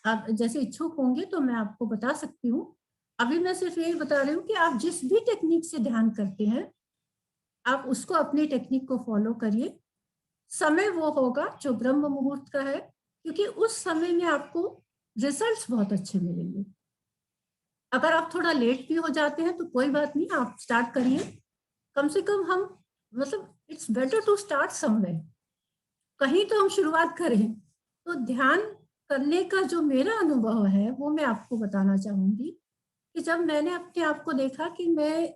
आप जैसे इच्छुक होंगे तो मैं आपको बता सकती हूँ। अभी मैं सिर्फ यही बता रही हूँ कि आप जिस भी टेक्निक से ध्यान करते हैं आप उसको अपनी टेक्निक को फॉलो करिए। समय वो होगा जो ब्रह्म मुहूर्त का है, क्योंकि उस समय में आपको रिजल्ट्स बहुत अच्छे मिलेंगे। अगर आप थोड़ा लेट भी हो जाते हैं तो कोई बात नहीं, आप स्टार्ट करिए। कम से कम हम मतलब it's better to start somewhere, कहीं तो हम शुरुआत करें। तो ध्यान करने का जो मेरा अनुभव है वो मैं आपको बताना चाहूंगी कि जब मैंने अपने आप को देखा कि मैं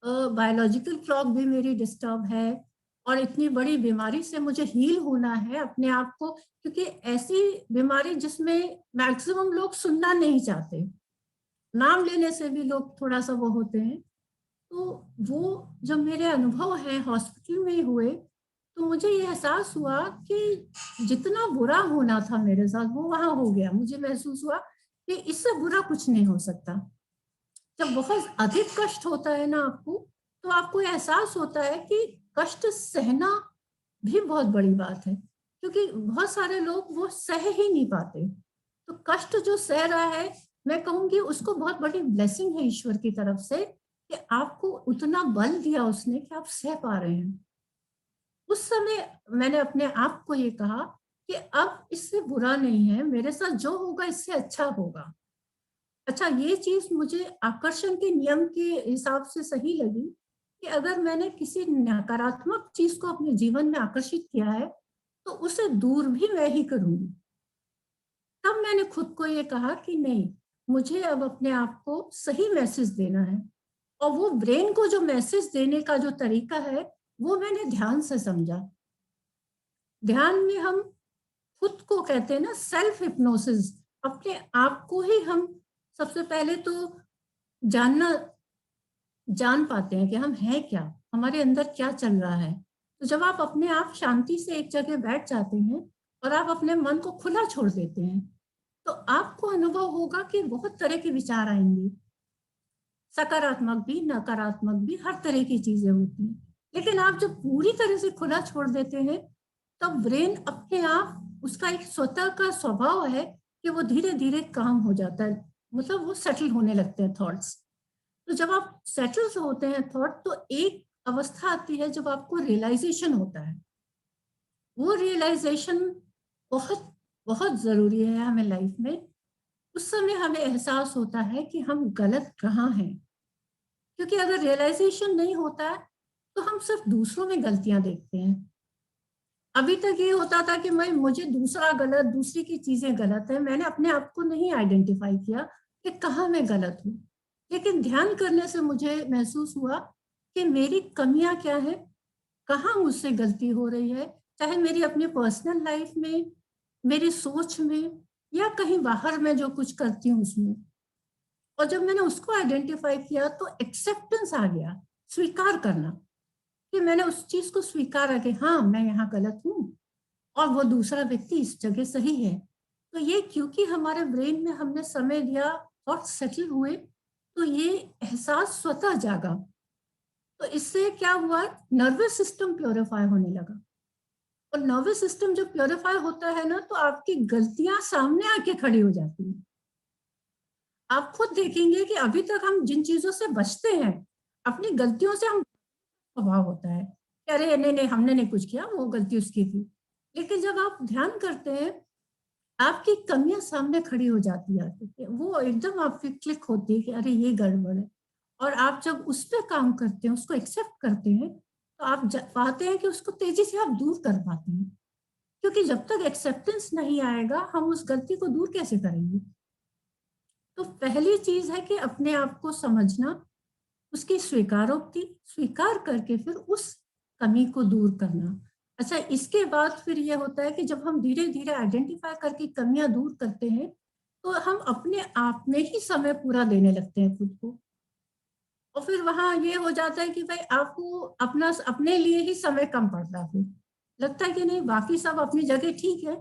बायोलॉजिकल क्लॉक भी मेरी डिस्टर्ब है और इतनी बड़ी बीमारी से मुझे हील होना है अपने आप को, क्योंकि ऐसी बीमारी जिसमें मैक्सिमम लोग सुनना नहीं चाहते, नाम लेने से भी लोग थोड़ा सा वो होते हैं। तो वो जब मेरे अनुभव है हॉस्पिटल में हुए तो मुझे ये एहसास हुआ कि जितना बुरा होना था मेरे साथ वो वहां हो गया। मुझे महसूस हुआ कि इससे बुरा कुछ नहीं हो सकता। जब बहुत अधिक कष्ट होता है ना आपको, तो आपको एहसास होता है कि कष्ट सहना भी बहुत बड़ी बात है, क्योंकि बहुत सारे लोग वो सह ही नहीं पाते। तो कष्ट जो सह रहा है, मैं कहूंगी उसको बहुत बड़ी ब्लेसिंग है ईश्वर की तरफ से कि आपको उतना बल दिया उसने कि आप सह पा रहे हैं। उस समय मैंने अपने आप को ये कहा कि अब इससे बुरा नहीं है, मेरे साथ जो होगा इससे अच्छा होगा। अच्छा, ये चीज मुझे आकर्षण के नियम के हिसाब से सही लगी कि अगर मैंने किसी नकारात्मक चीज को अपने जीवन में आकर्षित किया है तो उसे दूर भी मैं ही करूंगी। तब मैंने खुद को ये कहा कि नहीं, मुझे अब अपने आप को सही मैसेज देना है। और वो ब्रेन को जो मैसेज देने का जो तरीका है वो मैंने ध्यान से समझा। ध्यान में हम खुद को कहते हैं ना सेल्फ हिप्नोसिस, अपने आप को ही हम सबसे पहले तो जान पाते हैं कि हम हैं क्या, हमारे अंदर क्या चल रहा है। तो जब आप अपने आप शांति से एक जगह बैठ जाते हैं और आप अपने मन को खुला छोड़ देते हैं तो आपको अनुभव होगा कि बहुत तरह के विचार आएंगे, सकारात्मक भी नकारात्मक भी, हर तरह की चीजें होती हैं। लेकिन आप जब पूरी तरह से खुला छोड़ देते हैं तब ब्रेन अपने आप, उसका एक स्वतः का स्वभाव है कि वो धीरे धीरे काम हो जाता है, मतलब वो सेटल होने लगते हैं थॉट्स। तो जब आप सेटल होते हैं थॉट तो एक अवस्था आती है जब आपको रियलाइजेशन होता है। वो रियलाइजेशन बहुत बहुत जरूरी है हमें लाइफ में। उस समय हमें एहसास होता है कि हम गलत कहाँ हैं, क्योंकि अगर रियलाइजेशन नहीं होता है तो हम सिर्फ दूसरों में गलतियां देखते हैं। अभी तक ये होता था कि मुझे दूसरा गलत, दूसरी की चीजें गलत है, मैंने अपने आप को नहीं आइडेंटिफाई किया कि कहाँ मैं गलत हूँ। लेकिन ध्यान करने से मुझे महसूस हुआ कि मेरी कमियां क्या है, कहाँ मुझसे गलती हो रही है, चाहे मेरी अपनी पर्सनल लाइफ में, मेरी सोच में, या कहीं बाहर में जो कुछ करती हूँ उसमें। और जब मैंने उसको आइडेंटिफाई किया तो एक्सेप्टेंस आ गया, स्वीकार करना, कि मैंने उस चीज को स्वीकारा कि हाँ मैं यहाँ गलत हूँ और वो दूसरा व्यक्ति इस जगह सही है। तो ये क्योंकि हमारे ब्रेन में हमने समय दिया और सेटल हुए तो ये एहसास स्वतः जागा। तो इससे क्या हुआ, नर्वस सिस्टम प्योरीफाई होने लगा। और नर्वस सिस्टम जब प्योरीफाई होता है ना तो आपकी गलतियां सामने आके खड़ी हो जाती हैं। आप खुद देखेंगे कि अभी तक हम जिन चीजों से बचते हैं, अपनी गलतियों से हम स्वभाव होता है कि अरे नहीं नहीं हमने नहीं कुछ किया, वो गलती उसकी थी। लेकिन जब आप ध्यान करते हैं आपकी कमियां सामने खड़ी हो जाती है, वो एकदम आपकी क्लिक होती है कि अरे ये गड़बड़ है। और आप जब उस पर काम करते हैं, उसको एक्सेप्ट करते हैं, तो आप पाते हैं कि उसको तेजी से आप दूर कर पाते हैं। क्योंकि जब तक एक्सेप्टेंस नहीं आएगा हम उस गलती को दूर कैसे करेंगे। तो पहली चीज है कि अपने आप को समझना, उसकी स्वीकारोक्ति स्वीकार करके फिर उस कमी को दूर करना। अच्छा, इसके बाद फिर ये होता है कि जब हम धीरे धीरे आइडेंटिफाई करके कमियां दूर करते हैं तो हम अपने आप में ही समय पूरा देने लगते हैं खुद को। और फिर वहां ये हो जाता है कि भाई आपको अपने लिए ही समय कम पड़ता है। फिर लगता है कि नहीं, बाकी सब अपनी जगह ठीक है,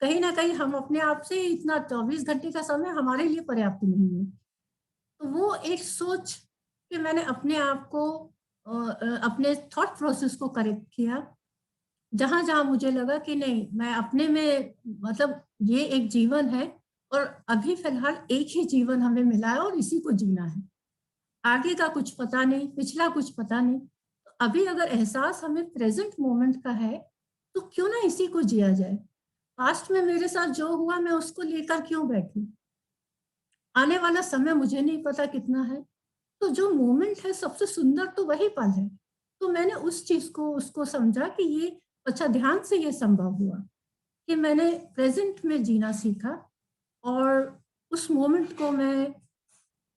कहीं ना कहीं हम अपने आप से इतना 24 घंटे का समय हमारे लिए पर्याप्त नहीं है। तो वो एक सोच कि मैंने अपने आप को अपने थॉट प्रोसेस को करेक्ट किया। जहां जहां मुझे लगा कि नहीं, मैं अपने में, मतलब ये एक जीवन है और अभी फिलहाल एक ही जीवन हमें मिला है और इसी को जीना है, आगे का कुछ पता नहीं, पिछला कुछ पता नहीं। तो अभी अगर एहसास हमें प्रेजेंट मोमेंट का है तो क्यों ना इसी को जिया जाए। पास्ट में मेरे साथ जो हुआ मैं उसको लेकर क्यों बैठूं, आने वाला समय मुझे नहीं पता कितना है, तो जो मोमेंट है सबसे सुंदर तो वही पल है। तो मैंने उस चीज को उसको समझा कि ये अच्छा ध्यान से ये संभव हुआ कि मैंने प्रेजेंट में जीना सीखा। और उस मोमेंट को मैं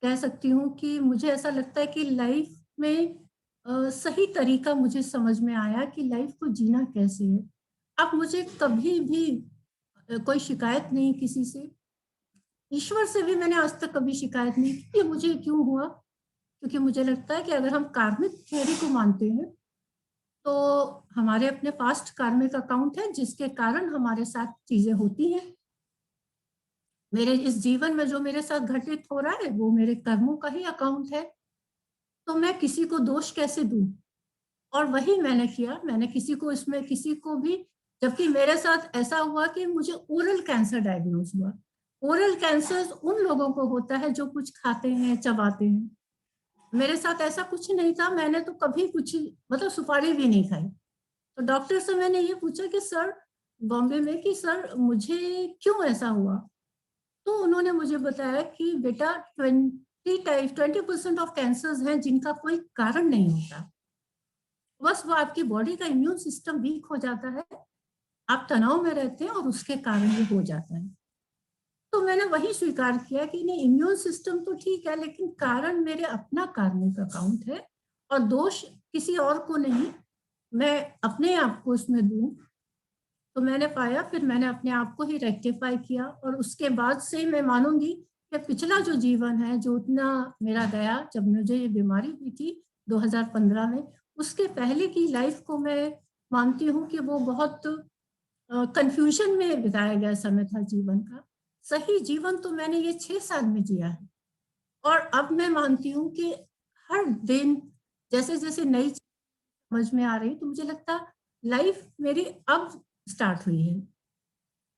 कह सकती हूँ कि मुझे ऐसा लगता है कि लाइफ में सही तरीका मुझे समझ में आया कि लाइफ को जीना कैसे है। अब मुझे कभी भी कोई शिकायत नहीं किसी से, ईश्वर से भी मैंने आज तक कभी शिकायत नहीं की कि मुझे क्यों हुआ, क्योंकि मुझे लगता है कि अगर हम कार्मिक थ्योरी को मानते हैं तो हमारे अपने पास्ट कार्मिक अकाउंट है जिसके कारण हमारे साथ चीजें होती हैं। मेरे इस जीवन में जो मेरे साथ घटित हो रहा है वो मेरे कर्मों का ही अकाउंट है, तो मैं किसी को दोष कैसे दूं। और वही मैंने किया, मैंने किसी को इसमें किसी को भी, जबकि मेरे साथ ऐसा हुआ कि मुझे ओरल कैंसर डायग्नोज हुआ। ओरल कैंसर उन लोगों को होता है जो कुछ खाते हैं चबाते हैं, मेरे साथ ऐसा कुछ नहीं था, मैंने तो कभी कुछ मतलब सुपारी भी नहीं खाई। तो डॉक्टर से मैंने ये पूछा कि सर बॉम्बे में कि सर मुझे क्यों ऐसा हुआ, तो उन्होंने मुझे बताया कि बेटा 20% ऑफ कैंसर्स हैं जिनका कोई कारण नहीं होता, बस वो आपकी बॉडी का इम्यून सिस्टम वीक हो जाता है, आप तनाव में रहते हैं और उसके कारण ये हो जाता है। तो मैंने वही स्वीकार किया कि नहीं, इम्यून सिस्टम तो ठीक है लेकिन कारण मेरे अपना कार्मिक अकाउंट है और दोष किसी और को नहीं, मैं अपने आप को इसमें दूं। तो मैंने पाया, फिर मैंने अपने आप को ही रेक्टिफाई किया और उसके बाद से मैं मानूंगी कि पिछला जो जीवन है जो उतना मेरा गया जब मुझे ये बीमारी हुई थी 2015 में, उसके पहले की लाइफ को मैं मानती हूँ कि वो बहुत कंफ्यूजन में बिताया गया समय था जीवन का। सही जीवन तो मैंने ये 6 साल में जिया है और अब मैं मानती हूँ कि हर दिन जैसे जैसे नई समझ में आ रही, तो मुझे लगता लाइफ मेरी अब स्टार्ट हुई है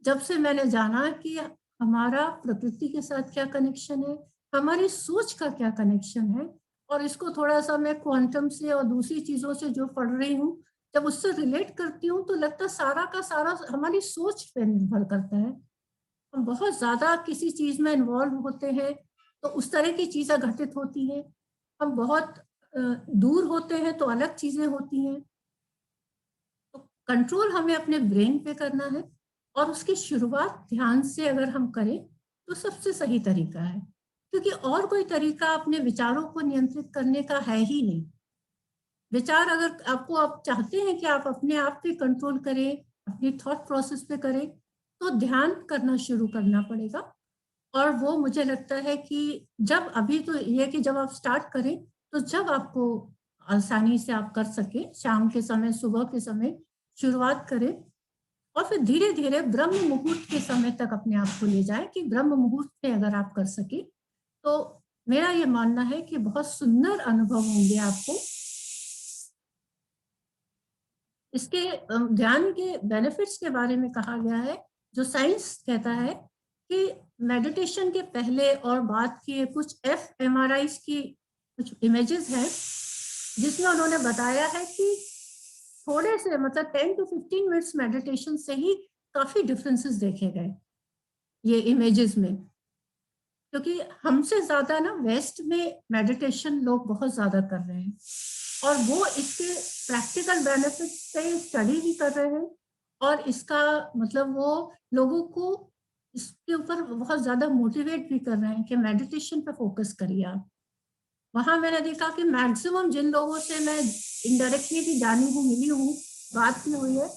जब से मैंने जाना कि हमारा प्रकृति के साथ क्या कनेक्शन है, हमारी सोच का क्या कनेक्शन है। और इसको थोड़ा सा मैं क्वांटम से और दूसरी चीजों से जो पढ़ रही हूँ, जब उससे रिलेट करती हूँ तो लगता सारा का सारा हमारी सोच पे निर्भर करता है। हम बहुत ज्यादा किसी चीज में इन्वॉल्व होते हैं तो उस तरह की चीजें घटित होती हैं, हम बहुत दूर होते हैं तो अलग चीजें होती हैं। तो कंट्रोल हमें अपने ब्रेन पे करना है और उसकी शुरुआत ध्यान से अगर हम करें तो सबसे सही तरीका है, क्योंकि और कोई तरीका अपने विचारों को नियंत्रित करने का है ही नहीं। विचार अगर आपको आप चाहते हैं कि आप अपने आप पे कंट्रोल करें, अपनी थॉट प्रोसेस पे करें, तो ध्यान करना शुरू करना पड़ेगा। और वो मुझे लगता है कि जब अभी तो ये कि जब आप स्टार्ट करें तो जब आपको आसानी से आप कर सके, शाम के समय सुबह के समय शुरुआत करें और फिर धीरे धीरे ब्रह्म मुहूर्त के समय तक अपने आप को ले जाए कि ब्रह्म मुहूर्त में अगर आप कर सके तो मेरा ये मानना है कि बहुत सुंदर अनुभव होंगे आपको। इसके ध्यान के बेनिफिट्स के बारे में कहा गया है, जो साइंस कहता है कि मेडिटेशन के पहले और बाद की कुछ fMRIs की कुछ इमेजेस हैं जिसमें उन्होंने बताया है कि थोड़े से मतलब 10 to 15 मिनट्स मेडिटेशन से ही काफी डिफरेंसेस देखे गए ये इमेजेस में। क्योंकि हमसे ज्यादा ना वेस्ट में मेडिटेशन लोग बहुत ज्यादा कर रहे हैं और वो इसके प्रैक्टिकल बेनिफिट पे स्टडी भी कर रहे हैं और इसका मतलब वो लोगों को इसके ऊपर बहुत ज्यादा मोटिवेट भी कर रहे हैं कि मेडिटेशन पे फोकस करिए आप। वहां मैंने देखा कि मैक्सिमम जिन लोगों से मैं इनडायरेक्टली भी जानी हूँ, मिली हूँ, बात भी हुई है,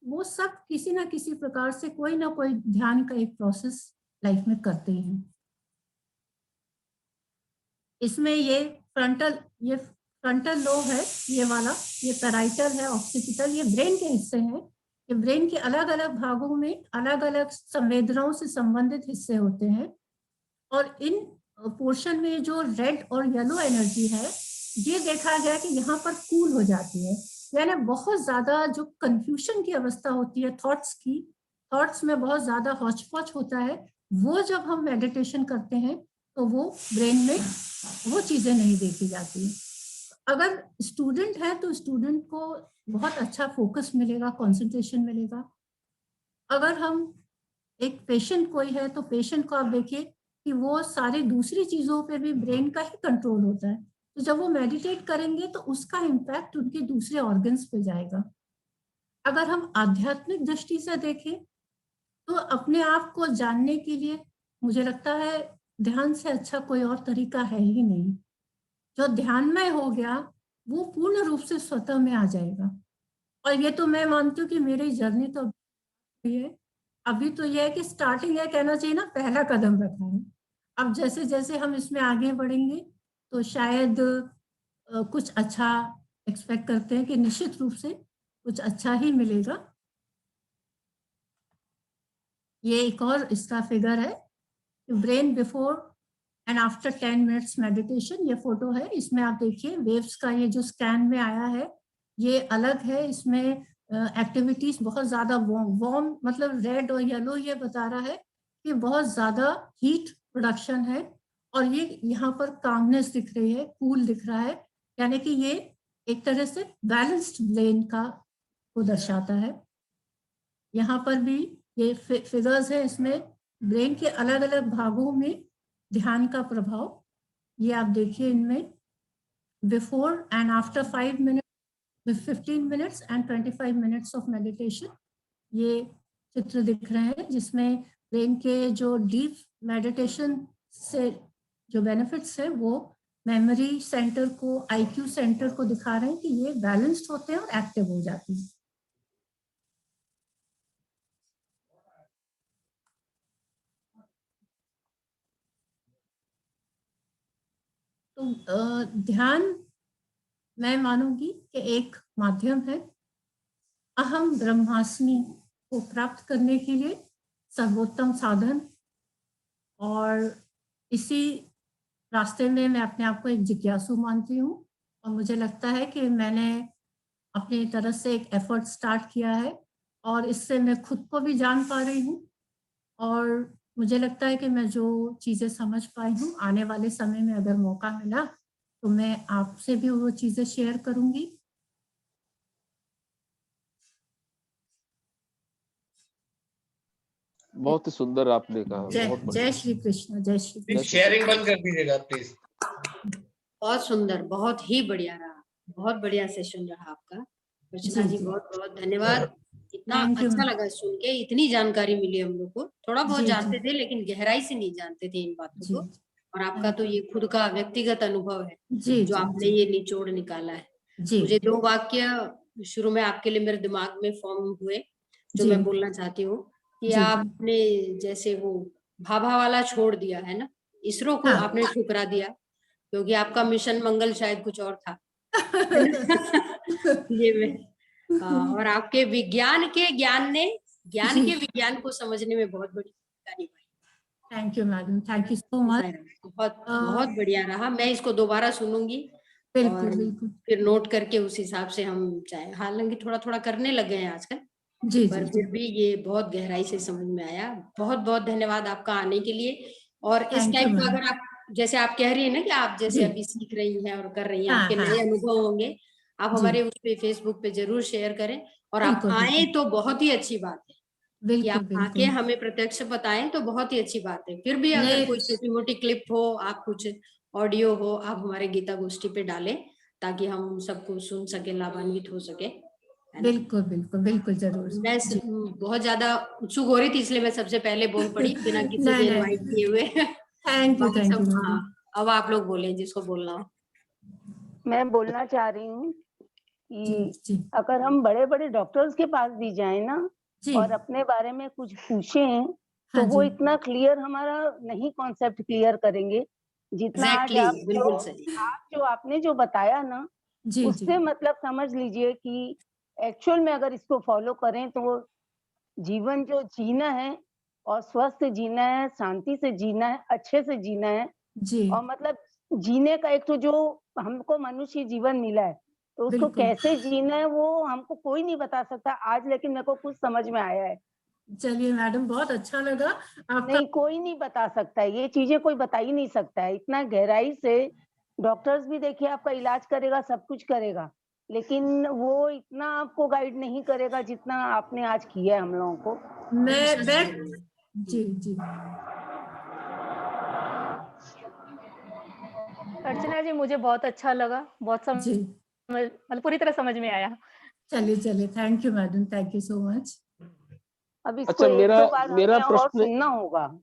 वो सब किसी ना किसी प्रकार से कोई ना कोई ध्यान का एक प्रोसेस लाइफ में करते हैं। इसमें ये फ्रंटल लोब है, ये वाला, ये पैराइटल है, ऑक्सीपिटल, ये ब्रेन के हिस्से हैं। ये ब्रेन के अलग अलग भागों में अलग अलग संवेदनाओं से संबंधित हिस्से होते हैं और इन पोर्शन में जो रेड और येलो एनर्जी है, ये देखा गया कि यहाँ पर कूल हो जाती है। यानी बहुत ज्यादा जो कंफ्यूजन की अवस्था होती है थॉट्स में बहुत ज्यादा हौच-पौच होता है, वो जब हम मेडिटेशन करते हैं तो वो ब्रेन में वो चीजें नहीं देखी जाती। अगर स्टूडेंट है तो स्टूडेंट को बहुत अच्छा फोकस मिलेगा, कंसंट्रेशन मिलेगा। अगर हम एक पेशेंट कोई है तो पेशेंट को आप देखिए कि वो सारी दूसरी चीजों पे भी ब्रेन का ही कंट्रोल होता है, तो जब वो मेडिटेट करेंगे तो उसका इम्पैक्ट उनके दूसरे ऑर्गन्स पे जाएगा। अगर हम आध्यात्मिक दृष्टि से देखें तो अपने आप को जानने के लिए मुझे लगता है ध्यान से अच्छा कोई और तरीका है ही नहीं। जो ध्यानमय हो गया वो पूर्ण रूप से स्वतः में आ जाएगा। और ये तो मैं मानती हूँ कि मेरी जर्नी तो अभी है, अभी तो ये है कि स्टार्टिंग है, कहना चाहिए ना, पहला कदम रखा है। अब जैसे जैसे हम इसमें आगे बढ़ेंगे तो शायद कुछ अच्छा एक्सपेक्ट करते हैं कि निश्चित रूप से कुछ अच्छा ही मिलेगा। ये एक और इसका फिगर है, brain before and after 10 minutes meditation. ये फोटो है, इसमें आप देखिए वेव्स का ये जो स्कैन में आया है ये अलग है। इसमें एक्टिविटीज बहुत ज्यादा वार्म, मतलब रेड और येलो, ये बता रहा है कि बहुत ज्यादा हीट प्रोडक्शन है। और ये यहाँ पर कामनेस दिख रही है, कूल दिख रहा है, यानी कि ये एक तरह से बैलेंस्ड ब्रेन का को दर्शाता है। यहाँ पर भी ये फिगर्स है, इसमें ब्रेन के अलग अलग भागों में ध्यान का प्रभाव। ये आप देखिए इनमें before and after 5 minute, 15 minutes and 25 minutes of meditation, ये चित्र दिख रहे हैं जिसमें ब्रेन के जो डीप मेडिटेशन से जो बेनिफिट्स है वो मेमोरी सेंटर को, आईक्यू सेंटर को दिखा रहे हैं कि ये बैलेंस्ड होते हैं और एक्टिव हो जाते हैं। तो ध्यान मैं मानूंगी कि एक माध्यम है अहम ब्रह्मास्मि को प्राप्त करने के लिए, सर्वोत्तम साधन। और इसी रास्ते में मैं अपने आप को एक जिज्ञासु मानती हूँ और मुझे लगता है कि मैंने अपनी तरफ से एक एफर्ट स्टार्ट किया है और इससे मैं खुद को भी जान पा रही हूँ। और मुझे लगता है कि मैं जो चीज़ें समझ पाई हूँ, आने वाले समय में अगर मौका मिला तो मैं आपसे भी वो चीज़ें शेयर करूँगी। बहुत ही सुंदर आपने कहा। जय बहुत बढ़िया। जय श्री कृष्ण, जय श्री कृष्ण। शेयरिंग बंद कर दीजिएगा प्लीज। बहुत सुंदर, बहुत ही बढ़िया रहा, बहुत बढ़िया सेशन रहा आपका। अर्चना जी बहुत बहुत धन्यवाद। इतना Thank you, अच्छा ma'am. लगा सुन के, इतनी जानकारी मिली हम लोग को। थोड़ा बहुत जी, जानते जी। थे लेकिन गहराई से नहीं जानते थे इन बातों जी, को। और आपका तो ये खुद का व्यक्तिगत अनुभव है जी, जो जी, आपने जी, ये निचोड़ निकाला है। जी, मुझे 2 वाक्य शुरू में आपके लिए मेरे दिमाग में फॉर्म हुए जो जी, मैं बोलना चाहती हूँ कि जी, जी। आपने जैसे वो भाभा वाला छोड़ दिया है ना, इसरो को हाँ। आपने ठुकरा दिया क्योंकि आपका मिशन मंगल शायद कुछ और था, है ना? ये में और आपके विज्ञान के ज्ञान ने ज्ञान जी। के विज्ञान को समझने में बहुत बड़ी भूमिका निभाई। Thank you madam, thank you so much. बहुत बहुत बढ़िया रहा। मैं इसको दोबारा सुनूंगी बिल्कुल और बिल्कुल। फिर नोट करके उस हिसाब से हम चाहे, हालांकि थोड़ा थोड़ा करने लगे हैं आजकल, जी, पर जी, फिर जी। भी ये बहुत गहराई से समझ में आया। बहुत बहुत धन्यवाद आपका आने के लिए। और इस थैंक यू टाइप का मैम। अगर आप, जैसे आप कह रही है ना कि आप जैसे जी। अभी सीख रही हैं और कर रही हैं, हाँ, आपके हाँ। नए अनुभव होंगे, आप जी। हमारे उस पे फेसबुक पे जरूर शेयर करें। और आप बिल्कुल, आए बिल्कुल। तो बहुत ही अच्छी बात है कि बिल्कुल, आप आके बिल्कुल। हमें प्रत्यक्ष बताएं तो बहुत ही अच्छी बात है। फिर भी अगर नहीं, कोई छोटी मोटी क्लिप हो, आप कुछ ऑडियो हो, आप हमारे गीता गोष्ठी पे डालें ताकि हम सबको सुन सके, लाभान्वित हो सके, है ना? बिल्कुल, बिल्कुल, बिल्कुल, जरूर। मैं जी। बहुत ज्यादा उत्सुक हो रही थी इसलिए मैं सबसे पहले बोल पड़ी बिना किसी नहीं, के नहीं, इनवाइट किए हुए। थैंक यू बाकी सब, हाँ, मैडम। अब आप लोग बोले जिसको बोलना हो। मैं बोलना चाह रही हूँ जी, कि जी, अगर हम बड़े-बड़े डॉक्टर्स के पास भी जाएँ ना जी। और अपने बारे में कुछ पूछें, तो हाँ वो जी। इतना क्लियर हमारा नहीं कॉन्सेप्ट क्लियर करेंगे, जितना आज एग्जैक्टली, बिल्कुल सही। आपने जो बताया ना, जी, जी, उससे मतलब समझ लीजिए कि एक्चुअल में अगर इसको फॉलो करें तो जीवन जो जीना है और स्वस्थ जीना है, शांति से जीना है, अच्छे से जीना है जी। और मतलब जीने का एक तो जो हमको मनुष्य जीवन मिला है, तो उसको बिल्कुल। कैसे जीना है वो हमको कोई नहीं बता सकता आज, लेकिन मेरे को कुछ समझ में आया है। चलिए मैडम, बहुत अच्छा लगा आपका। नहीं, कोई नहीं बता सकता है, ये चीज़ें कोई बता ही नहीं सकता है, इतना गहराई से डॉक्टर्स भी देखिए आपका इलाज करेगा, सब कुछ करेगा, लेकिन वो इतना आपको गाइड नहीं करेगा जितना आपने आज किया है हम लोगों को। मैं जी जी अर्चना जी, मुझे बहुत अच्छा लगा, बहुत जी मतलब पूरी तरह समझ में आया। चलिए thank you madam, thank you so much. अब इसको अच्छा, एक दो बार मेरा हमें और प्रश्न, सुनना होगा,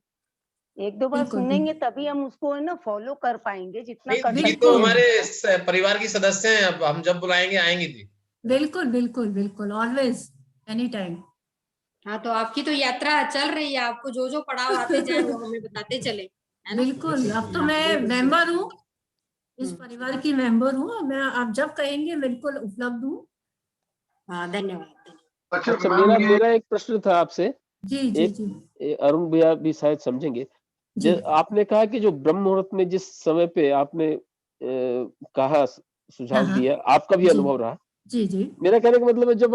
एक दो बार बिल्कुल सुनेंगे तभी हम उसको है ना फॉलो कर पाएंगे, जितना कर नहीं, ये सकते तो हैं। हमारे परिवार की सदस्य हैं, अब हम जब बुलाएंगे आएंगी थी। बिल्कुल ऑलवेज एनी टाइम। हाँ, तो आपकी तो यात्रा चल रही है, आपको जो जो पड़ाव आते जाए वो हमें बताते चले, है ना? बिल्कुल, अब तो हाँ, मैं बिल्कुल। मेंबर हूँ, इस हम्म। परिवार की मेंबर हूँ, मैं आप जब कहेंगे बिल्कुल उपलब्ध हूँ। हाँ, धन्यवाद। अच्छा, मेरा एक प्रश्न था आपसे। जी जी एक जी अरुण भैया भी शायद समझेंगे। जी आपने कहा कि जो ब्रह्म मुहूर्त में जिस समय पे आपने कहा, हाँ सुझाव हाँ दिया, आपका भी जी अनुभव रहा। जी मेरा कहने का मतलब है, जब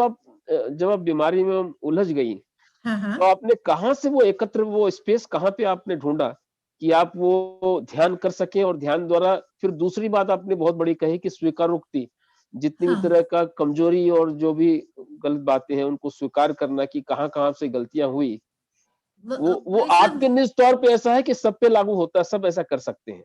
आप बीमारी में उलझ गई, हाँ हाँ तो आपने कहाँ से वो स्पेस कहाँ पे आपने ढूंढा कि आप वो ध्यान कर सकें, और ध्यान द्वारा फिर दूसरी बात आपने बहुत बड़ी कही कि स्वीकारोक्ति, जितनी भी हाँ तरह का कमजोरी और जो भी गलत बातें हैं उनको स्वीकार करना कि कहाँ-कहाँ से गलतियां हुई। वो भाई साहब, आपके निज तौर पे ऐसा है कि सब पे लागू होता है, सब ऐसा कर सकते हैं?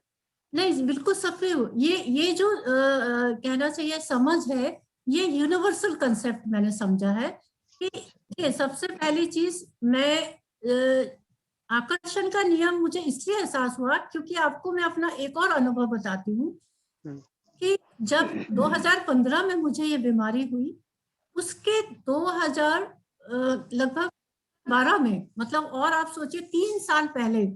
नहीं बिल्कुल सफे हो, ये जो कहना चाहिए समझ है, ये यूनिवर्सल कंसेप्ट मैंने समझा है कि ये सबसे पहली चीज मैं आकर्षण का नियम मुझे इसलिए एहसास हुआ क्योंकि आपको मैं अपना एक और अनुभव बताती हूँ कि जब 2015 में मुझे ये बीमारी हुई, उसके 2000 लगभग 12 में, मतलब और आप सोचिए 3 साल पहले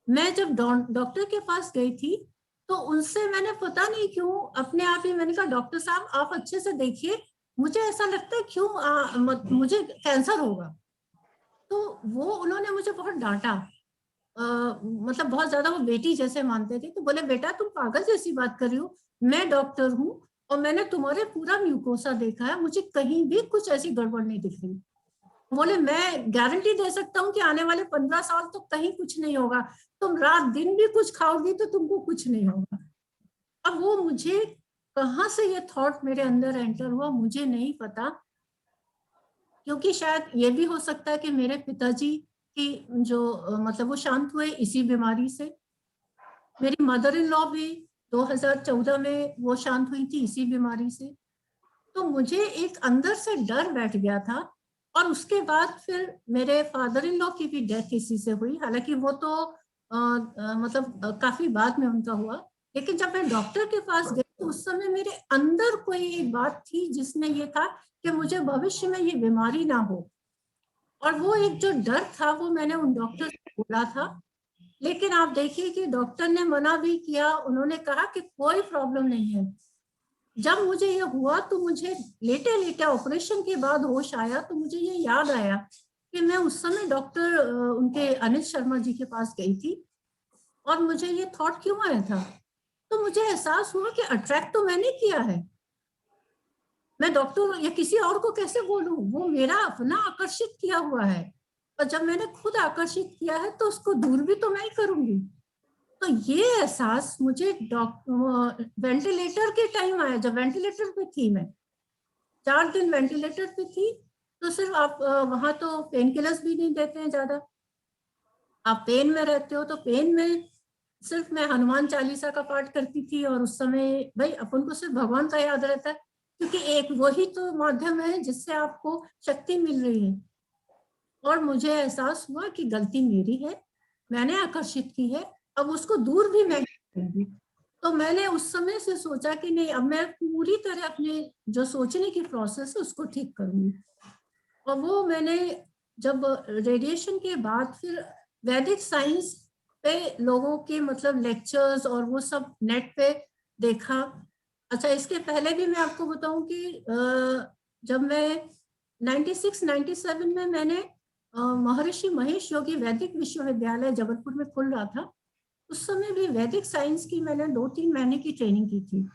मैं जब डॉक्टर के पास गई थी, तो उनसे मैंने पता नहीं क्यों अपने आप ही मैंने कहा, डॉक्टर साहब आप अच्छे से देखिए, मुझे ऐसा लगता है क्यों मुझे कैंसर होगा। तो वो उन्होंने मुझे बहुत डांटा, मतलब बहुत ज्यादा वो बेटी जैसे मानते थे। तो बोले बेटा तुम पागल जैसी बात कर रही हो, मैं डॉक्टर हूँ और मैंने तुम्हारे पूरा म्यूकोसा देखा है, मुझे कहीं भी कुछ ऐसी गड़बड़ नहीं दिख रही। बोले मैं गारंटी दे सकता हूँ कि आने वाले 15 साल तो कहीं कुछ नहीं होगा, तुम रात दिन भी कुछ खाओगी तो तुमको कुछ नहीं होगा। अब वो मुझे कहाँ से ये थॉट मेरे अंदर एंटर हुआ मुझे नहीं पता, क्योंकि शायद ये भी हो सकता है कि मेरे पिताजी की जो मतलब वो शांत हुए इसी बीमारी से। मेरी मदर इन लॉ भी 2014 में वो शांत हुई थी इसी बीमारी से। तो मुझे एक अंदर से डर बैठ गया था। और उसके बाद फिर मेरे फादर इन लॉ की भी डेथ इसी से हुई, हालांकि वो तो मतलब काफी बाद में उनका हुआ। लेकिन जब मैं डॉक्टर के पास गई तो उस समय मेरे अंदर कोई एक बात थी जिसने ये था कि मुझे भविष्य में ये बीमारी ना हो। और वो एक जो डर था वो मैंने उन डॉक्टर से बोला था। लेकिन आप देखिए कि डॉक्टर ने मना भी किया, उन्होंने कहा कि कोई प्रॉब्लम नहीं है। जब मुझे ये हुआ तो मुझे लेटे लेटे ऑपरेशन के बाद होश आया, तो मुझे ये याद आया कि मैं उस समय डॉक्टर उनके अनिल शर्मा जी के पास गई थी और मुझे ये थॉट क्यों आया था। तो मुझे एहसास हुआ कि अट्रैक्ट तो मैंने किया है, मैं डॉक्टर या किसी और को कैसे बोलूं, वो मेरा अपना आकर्षित किया हुआ है। और जब मैंने खुद आकर्षित किया है तो उसको दूर भी तो मैं ही करूंगी। तो ये एहसास मुझे वेंटिलेटर के टाइम आया, जब वेंटिलेटर पे थी मैं 4 दिन वेंटिलेटर पे थी। तो सिर्फ आप वहां तो पेन किलर्स भी नहीं देते हैं ज्यादा, आप पेन में रहते हो। तो पेन में सिर्फ मैं हनुमान चालीसा का पाठ करती थी और उस समय भाई अपन को सिर्फ भगवान का याद रहता है, क्योंकि एक वही तो माध्यम है जिससे आपको शक्ति मिल रही है। और मुझे एहसास हुआ कि गलती मेरी है, मैंने आकर्षित की है, अब उसको दूर भी मैं करूंगी। तो मैंने उस समय से सोचा कि नहीं, अब मैं पूरी तरह अपने जो सोचने की प्रोसेस है उसको ठीक करूंगी। और वो मैंने जब रेडिएशन के बाद फिर वैदिक साइंस पे लोगों के मतलब लेक्चर्स और वो सब नेट पे देखा। अच्छा, इसके पहले भी मैं आपको बताऊं कि जब मैं 96-97 में मैंने महर्षि महेश योगी वैदिक विश्वविद्यालय जबलपुर में खुल रहा था, उस समय भी वैदिक साइंस की मैंने 2-3 महीने की ट्रेनिंग की थी।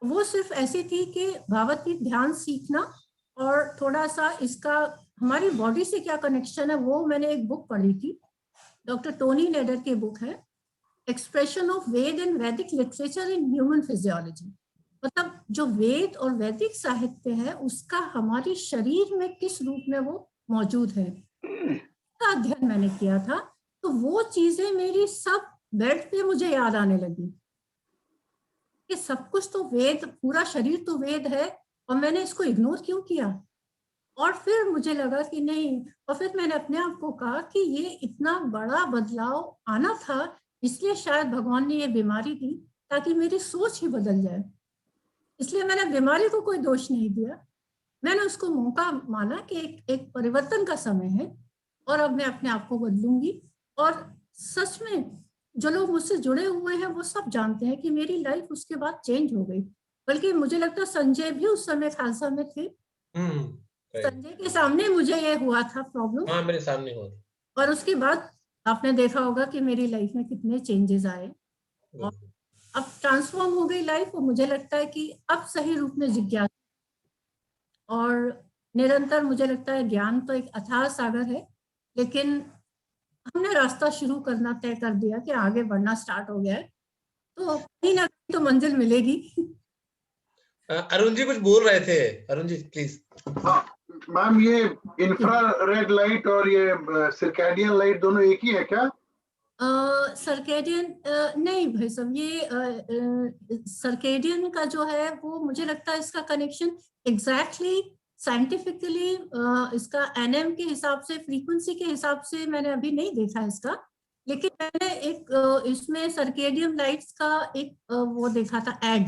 वो सिर्फ ऐसी थी कि भावातीत ध्यान सीखना और थोड़ा सा इसका हमारी बॉडी से क्या कनेक्शन है, वो मैंने एक बुक पढ़ी थी, डॉक्टर टोनी लेडर की बुक है। एक्सप्रेशन ऑफ वेद एंड वैदिक लिटरेचर इन ह्यूमन फिजियोलॉजी। मतलब जो वेद और वैदिक साहित्य है उसका हमारे शरीर में किस रूप में वो मौजूद है का अध्ययन मैंने किया था। तो वो चीजें मेरी सब बेड पे मुझे याद आने लगी कि सब कुछ तो वेद, पूरा शरीर तो वेद है और मैंने इसको इग्नोर क्यों किया। और फिर मुझे लगा कि नहीं, और फिर मैंने अपने आप को कहा कि ये इतना बड़ा बदलाव आना था, इसलिए शायद भगवान ने ये बीमारी दी ताकि मेरी सोच ही बदल जाए। इसलिए मैंने बीमारी को कोई दोष नहीं दिया, मैंने उसको मौका माना कि एक परिवर्तन का समय है और अब मैं अपने आप को बदलूंगी। और सच में जो लोग मुझसे जुड़े हुए हैं वो सब जानते हैं कि मेरी लाइफ उसके बाद चेंज हो गई। बल्कि मुझे लगता है संजय भी उस समय खालसा में थे, संजय के सामने मुझे ये हुआ था प्रॉब्लम। हाँ, मेरे सामने हुआ था। और उसके बाद आपने देखा होगा कि मेरी लाइफ में कितने चेंजेस आए और अब ट्रांसफॉर्म हो गई लाइफ। और मुझे लगता है कि अब सही रूप में जिज्ञासा और निरंतर, मुझे लगता है ज्ञान तो एक अथाह सागर है, लेकिन हमने रास्ता शुरू करना तय कर दिया कि आगे बढ़ना स्टार्ट हो गया है, तो कहीं ना कहीं तो मंजिल मिलेगी। अरुण जी कुछ बोल रहे थे, अरुण जी प्लीज। मैम, ये इंफ्रारेड लाइट और ये सर्कैडियन लाइट दोनों एक ही है क्या? सर्केडियन नहीं भाई साहब, ये सर्केडियन का जो है वो मुझे लगता है इसका कनेक्शन एग्जैक्टली साइंटिफिकली इसका एनएम के हिसाब से, फ्रीक्वेंसी के हिसाब से मैंने अभी नहीं देखा इसका, लेकिन मैंने एक इसमें सर्केडियन लाइट्स का एक वो देखा था एड,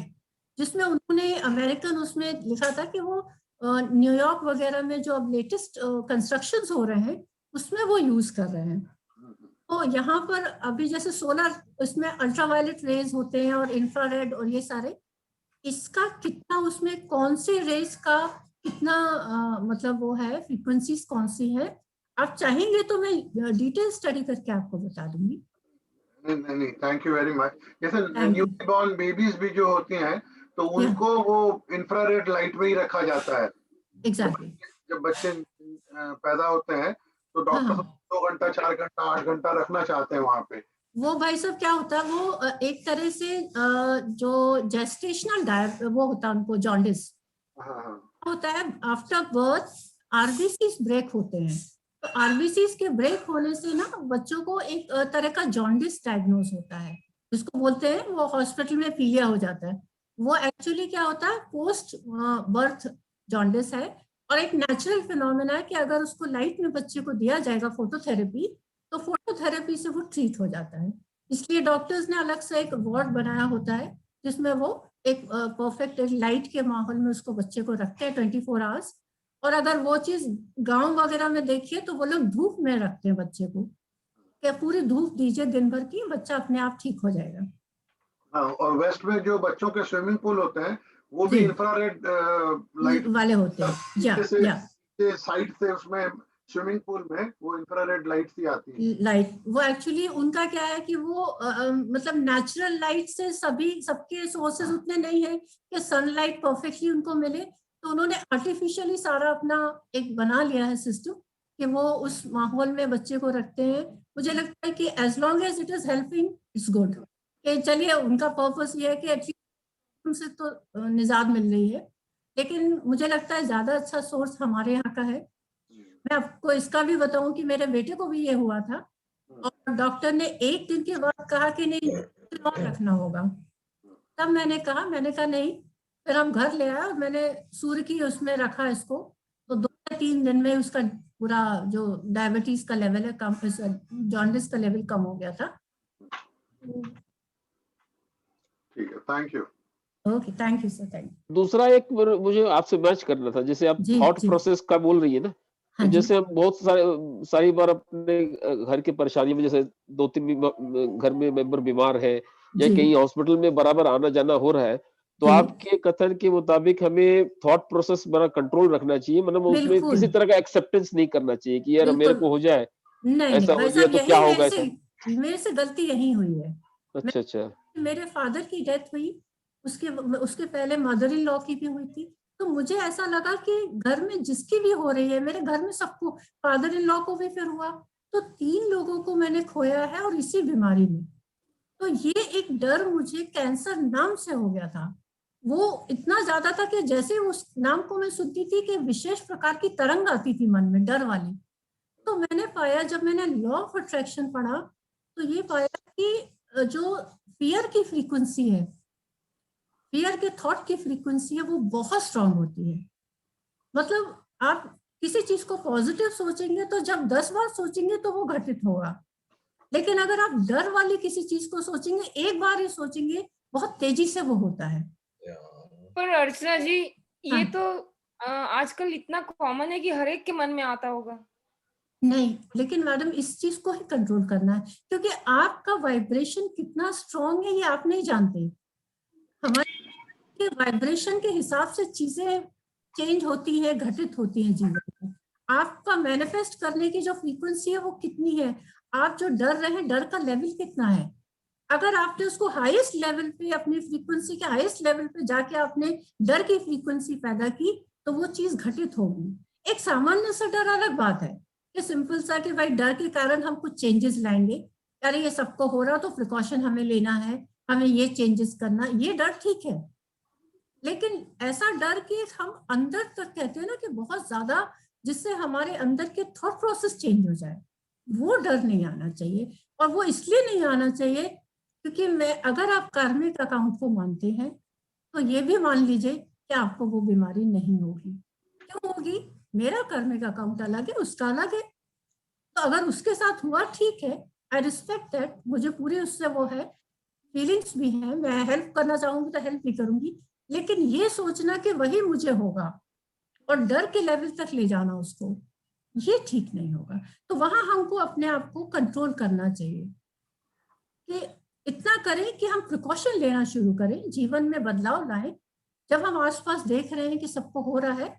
जिसमें उन्होंने अमेरिकन उसमें लिखा था कि वो न्यूयॉर्क वगैरह में जो अब लेटेस्ट कंस्ट्रक्शंस हो रहे हैं उसमें वो यूज कर रहे हैं। तो यहाँ पर अभी जैसे सोलर, इसमें अल्ट्रावायलेट रेज होते हैं और इंफ्रारेड और ये सारे, इसका कितना उसमें कौन से रेज का कितना मतलब वो है, फ्रीक्वेंसीज कौन सी है, आप चाहेंगे तो मैं डिटेल स्टडी करके आपको बता दूंगी। नहीं, थैंक यू वेरी मच। जैसे न्यूबॉर्न बेबीज भी जो होती हैं तो उनको वो इंफ्रारेड लाइट में ही रखा जाता है। एग्जैक्टली। जब बच्चे पैदा होते हैं तो डॉक्टर 2 घंटा 4 घंटा 8 घंटा रखना चाहते हैं वहां पे। वो भाई साहब क्या होता है, वो एक तरह से जो जेस्टेशनल वो होता है उनको जॉन्डिस होता है, आफ्टर बर्थ आरबीसीज ब्रेक होते हैं। तो आरबीसीज के ब्रेक होने से ना बच्चों को एक तरह का जॉन्डिस डायग्नोज होता है, जिसको बोलते हैं, वो हॉस्पिटल में पीलिया हो जाता है। वो एक्चुअली क्या होता है, पोस्ट बर्थ जॉन्डिस है और एक नेचुरल फिनोमेना है कि अगर उसको लाइट में बच्चे को दिया जाएगा फोटोथेरेपी, तो फोटोथेरेपी से वो ट्रीट हो जाता है। इसलिए डॉक्टर्स ने अलग से एक वार्ड बनाया होता है जिसमें वो एक परफेक्ट लाइट के माहौल में उसको बच्चे को रखते हैं 24 आवर्स। और अगर वो चीज गांव वगैरह में देखिए तो वो लोग धूप में रखते हैं बच्चे को, कि पूरी धूप दीजिए दिन भर की, बच्चा अपने आप ठीक हो जाएगा। हाँ, और वेस्ट में जो बच्चों के स्विमिंग पूल होते हैं वो भी इंफ्रारेड लाइट वाले होते हैं। साइड से उसमें स्विमिंग पूल में वो इंफ्रारेड लाइट ही आती है। लाइट वो एक्चुअली उनका क्या है कि वो मतलब नेचुरल लाइट से सबके सोर्सेज उतने नहीं है कि सनलाइट परफेक्टली उनको मिले, तो उन्होंने आर्टिफिशियली सारा अपना एक बना लिया है सिस्टम कि वो उस माहौल में बच्चे को रखते हैं। मुझे लगता है कि as long as it is helping it's good, कि चलिए उनका पर्पस ये है कि एटलीस्ट उनसे तो निजात मिल रही है, लेकिन मुझे लगता है ज्यादा अच्छा सोर्स हमारे यहाँ का है। मैं आपको इसका भी बताऊं कि मेरे बेटे को भी ये हुआ था और डॉक्टर ने एक दिन के बाद कहा कि नहीं और रखना होगा। तब मैंने कहा नहीं, फिर हम घर ले आए और मैंने सूर्य की उसमें रखा इसको, तो 2 या 3 दिन में उसका पूरा जो डायबिटीज का लेवल है कम, जॉन्डिस का लेवल कम हो गया था। ठीक है, thank you. Okay, thank you sir, thank you. दूसरा एक मुझे आपसे मैच करना था, जैसे आप थॉट प्रोसेस का बोल रही है ना, तो जैसे हम बहुत सारी बार अपने घर की परेशानी में, जैसे 2-3 घर में मेंबर बीमार है या कहीं हॉस्पिटल में बराबर आना जाना हो रहा है, तो आपके कथन के मुताबिक हमें थॉट प्रोसेस बड़ा कंट्रोल रखना चाहिए, मतलब उसमें किसी तरह का एक्सेप्टेंस नहीं करना चाहिए कि यार मेरे को हो जाए, ऐसा हो जाए तो क्या होगा। ऐसा मेरे से गलती यही हुई है। अच्छा। मेरे फादर की डेथ हुई, उसके पहले मदर इन लॉ की भी हुई थी, तो मुझे ऐसा लगा कि घर में जिसकी भी हो रही है, मेरे घर में सबको, फादर इन लॉ को भी फिर हुआ, तो 3 लोगों को मैंने खोया है और इसी बीमारी में। तो ये एक डर मुझे कैंसर नाम से हो गया था। वो इतना ज्यादा था कि जैसे उस नाम को मैं सुनती थी कि विशेष प्रकार की तरंग आती थी मन में, डर वाली। तो मैंने पाया, जब मैंने लॉ ऑफ अट्रैक्शन पढ़ा, तो ये पाया कि जो फियर की फ्रीक्वेंसी है, फियर के थॉट की फ्रीक्वेंसी है, वो बहुत स्ट्रांग होती है। मतलब आप किसी चीज को पॉजिटिव सोचेंगे तो जब 10 बार सोचेंगे तो वो घटित होगा, लेकिन अगर आप डर वाली किसी चीज को सोचेंगे, एक बार ही सोचेंगे, बहुत तेजी से वो होता है। पर अर्चना जी, ये हाँ। तो आजकल इतना कॉमन है कि हर एक के मन में आता होगा। नहीं, लेकिन मैडम इस चीज को ही कंट्रोल करना है, क्योंकि आपका वाइब्रेशन कितना स्ट्रांग है ये आप नहीं जानते। हमारे वाइब्रेशन के हिसाब से चीजें चेंज होती है, घटित होती है जीवन में। आपका मैनिफेस्ट करने की जो फ्रीक्वेंसी है वो कितनी है, आप जो डर रहे हैं, डर का लेवल कितना है। अगर आपने उसको हाईएस्ट लेवल पे, अपनी फ्रीक्वेंसी के हाईएस्ट लेवल पे जाके आपने डर की फ्रीक्वेंसी पैदा की, तो वो चीज घटित होगी। एक सामान्य सा डर अलग बात है, कि सिंपल सा कि भाई डर के कारण हम कुछ चेंजेस लाएंगे, अरे ये सबको हो रहा तो प्रिकॉशन हमें लेना है, हमें ये चेंजेस करना, ये डर ठीक है। लेकिन ऐसा डर कि हम अंदर तक कहते हैं ना कि बहुत ज्यादा, जिससे हमारे अंदर के थॉट प्रोसेस चेंज हो जाए, वो डर नहीं आना चाहिए। और वो इसलिए नहीं आना चाहिए क्योंकि अगर आप कार्मिक अकाउंट को मानते हैं तो ये भी मान लीजिए कि आपको वो बीमारी नहीं होगी। क्यों होगी? मेरा कार्मिक अकाउंट अलग है, उसका अलग है। तो अगर उसके साथ हुआ, ठीक है, आई रिस्पेक्ट दैट, मुझे पूरी उससे वो है, फीलिंग्स भी हैं, मैं हेल्प करना चाहूंगी तो हेल्प भी करूंगी, लेकिन ये सोचना कि वही मुझे होगा और डर के लेवल तक ले जाना उसको, ये ठीक नहीं होगा। तो वहां हमको अपने आप को कंट्रोल करना चाहिए कि इतना करें कि हम प्रिकॉशन लेना शुरू करें, जीवन में बदलाव लाएं। जब हम आसपास देख रहे हैं कि सबको हो रहा है,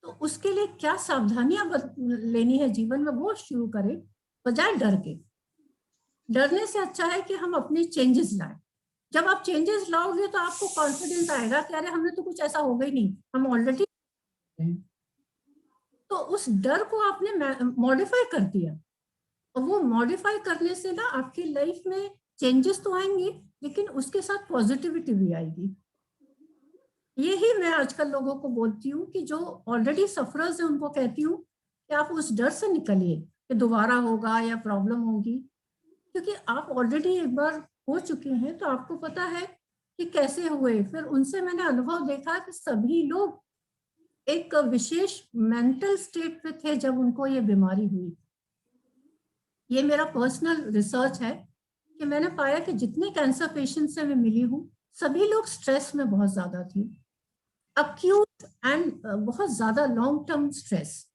तो उसके लिए क्या सावधानियां लेनी है जीवन में, वो शुरू करें, बजाय डर के। डरने से अच्छा है कि हम अपने चेंजेस लाएं। जब आप चेंजेस लाओगे तो आपको कॉन्फिडेंस आएगा कि अरे हमने तो कुछ ऐसा होगा ही नहीं, हम ऑलरेडी। तो उस डर को आपने मॉडिफाई कर दिया, और वो मॉडिफाई करने से ना आपकी लाइफ में चेंजेस तो आएंगे, लेकिन उसके साथ पॉजिटिविटी भी आएगी। यही मैं आजकल लोगों को बोलती हूँ कि जो ऑलरेडी सफरर्स है, उनको कहती हूँ कि आप उस डर से निकलिए कि दोबारा होगा या प्रॉब्लम होगी, क्योंकि आप ऑलरेडी एक बार हो चुके हैं, तो आपको पता है कि कैसे हुए। फिर उनसे मैंने अनुभव देखा कि सभी लोग एक विशेष मेंटल स्टेट पे थे जब उनको ये बीमारी हुई। ये मेरा पर्सनल रिसर्च है कि मैंने पाया कि जितने कैंसर पेशेंट से मैं मिली हूँ, सभी लोग स्ट्रेस में बहुत ज्यादा थे, अक्यूट एंड बहुत ज्यादा लॉन्ग टर्म स्ट्रेस।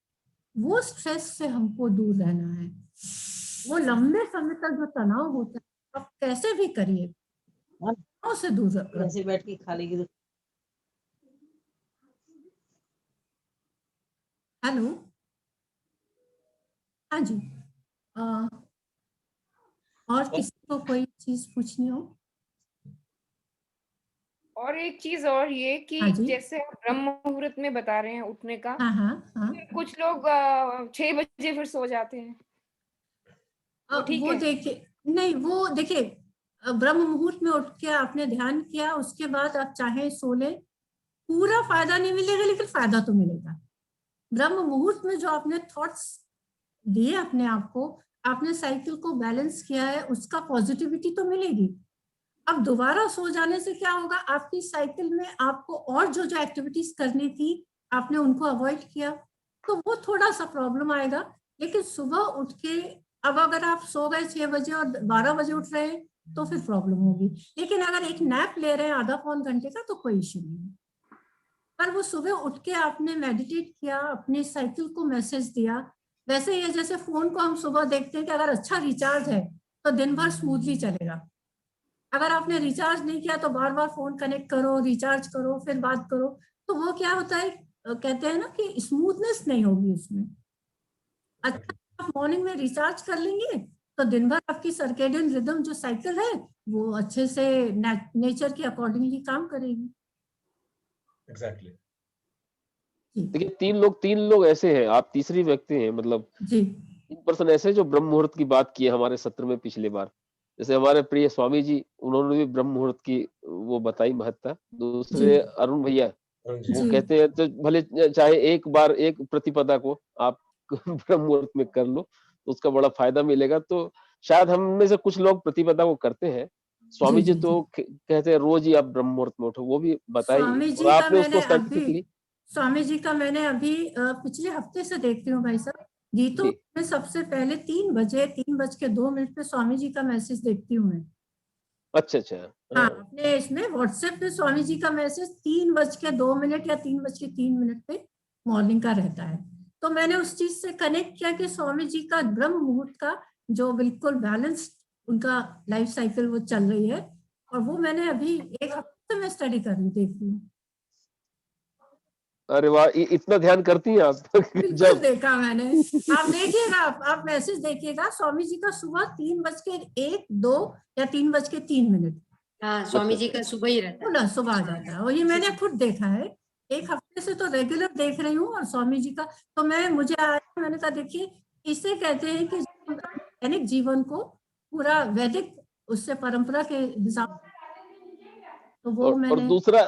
वो स्ट्रेस से हमको दूर रहना है। वो लंबे समय तक जो तनाव होता है, आप कैसे भी करिए, तनाव से दूर रखिए। बैठ के खा लेगी। हेलो, हाँ जी, और किसी को कोई चीज पूछनी हो? और एक चीज और ये कि हाँ जी। जैसे आप ब्रह्म मुहूर्त में बता रहे हैं उठने का, हाँ हाँ। कुछ लोग 6 बजे फिर सो जाते हैं, वो ठीक वो है? देखिए, नहीं, वो देखिए, ब्रह्म मुहूर्त में उठ के आपने ध्यान किया, उसके बाद आप चाहे सो ले, पूरा फायदा नहीं मिलेगा, लेकिन फायदा तो मिलेगा। ब्रह्म मुहूर्त में जो आपने थॉट्स दिए अपने आप को, आपने साइकिल को बैलेंस किया है, उसका पॉजिटिविटी तो मिलेगी। अब दोबारा सो जाने से क्या होगा, आपकी साइकिल में आपको और जो जो एक्टिविटीज करनी थी, आपने उनको अवॉइड किया, तो वो थोड़ा सा प्रॉब्लम आएगा। लेकिन सुबह उठ के, अब अगर आप सो गए 6 बजे और 12 बजे उठ रहे हैं, तो फिर प्रॉब्लम होगी। लेकिन अगर एक नैप ले रहे हैं आधा पौन घंटे का, तो कोई इश्यू नहीं है। पर वो सुबह उठ के आपने मेडिटेट किया, अपनी साइकिल को मैसेज दिया। वैसे ही है जैसे फोन को हम सुबह देखते हैं कि अगर अच्छा रिचार्ज है तो दिन भर स्मूथली चलेगा। अगर आपने रिचार्ज नहीं किया तो बार बार फोन कनेक्ट करो, रिचार्ज करो, फिर बात करो, तो वो क्या होता है, कहते हैं ना कि स्मूथनेस नहीं होगी उसमें। अच्छा, आप मॉर्निंग में रिचार्ज कर लेंगे तो दिन भर आपकी सर्केडियन रिदम जो साइकिल है, वो अच्छे से नेचर के अकॉर्डिंगली काम करेगी। एग्जैक्टली। देखिए, तीन लोग ऐसे हैं, आप तीसरी व्यक्ति हैं, मतलब जी। 3 पर्सन ऐसे जो ब्रह्म मुहूर्त की बात की है हमारे सत्र में पिछले बार। जैसे हमारे प्रिय स्वामी जी, उन्होंने भी ब्रह्म मुहूर्त की वो बताई महत्ता। दूसरे जी अरुण भैया, जी वो जी कहते हैं तो भले चाहे एक बार एक प्रतिपदा को आप ब्रह्म मुहूर्त में कर लो, तो उसका बड़ा फायदा मिलेगा। तो शायद हम में से कुछ लोग प्रतिपदा को करते हैं। स्वामी जी जी तो कहते हैं रोज ही आप ब्रह्म मुहूर्त में उठो, वो भी बताइए स्वामी और जी का आपने उसको मैंने अभी साइंटिफिकली। स्वामी जी का मैंने अभी पिछले हफ्ते से देखती हूँ भाई साहब। गीतों जी, में सबसे पहले 3:02 पे स्वामी जी का मैसेज देखती हूँ मैं। अच्छा, हाँ, हाँ, अपने इसमें व्हाट्सएप पे स्वामी जी का मैसेज 3:02 या 3:03 पे मॉर्निंग का रहता है। तो मैंने उस चीज से कनेक्ट किया कि स्वामी जी का ब्रह्म मुहूर्त का जो बिल्कुल बैलेंस उनका लाइफ साइकिल वो चल रही है, और वो मैंने अभी एक हफ्ते में स्टडी कर रही देख रही हूँ। अरे वाह! इतना ध्यान करती हैं आप? बिल्कुल जब देखा मैंने। आप देखिएगा, आप मैसेज देखिएगा स्वामी जी का सुबह 3:01, 2 या 3:03। हाँ, स्वामी जी का सुबह ही रहता है। ना सुबह आ जाता है, और ये मैंने खुद देखा है। एक हफ्ते से तो रेगुलर देख रही हूँ, और स्वामी जी का तो मुझे आया, मैंने कहा देखिए इसे कहते हैं कि दैनिक जीवन को पूरा वैदिक उससे परंपरा के हिसाब, तो वो और मैंने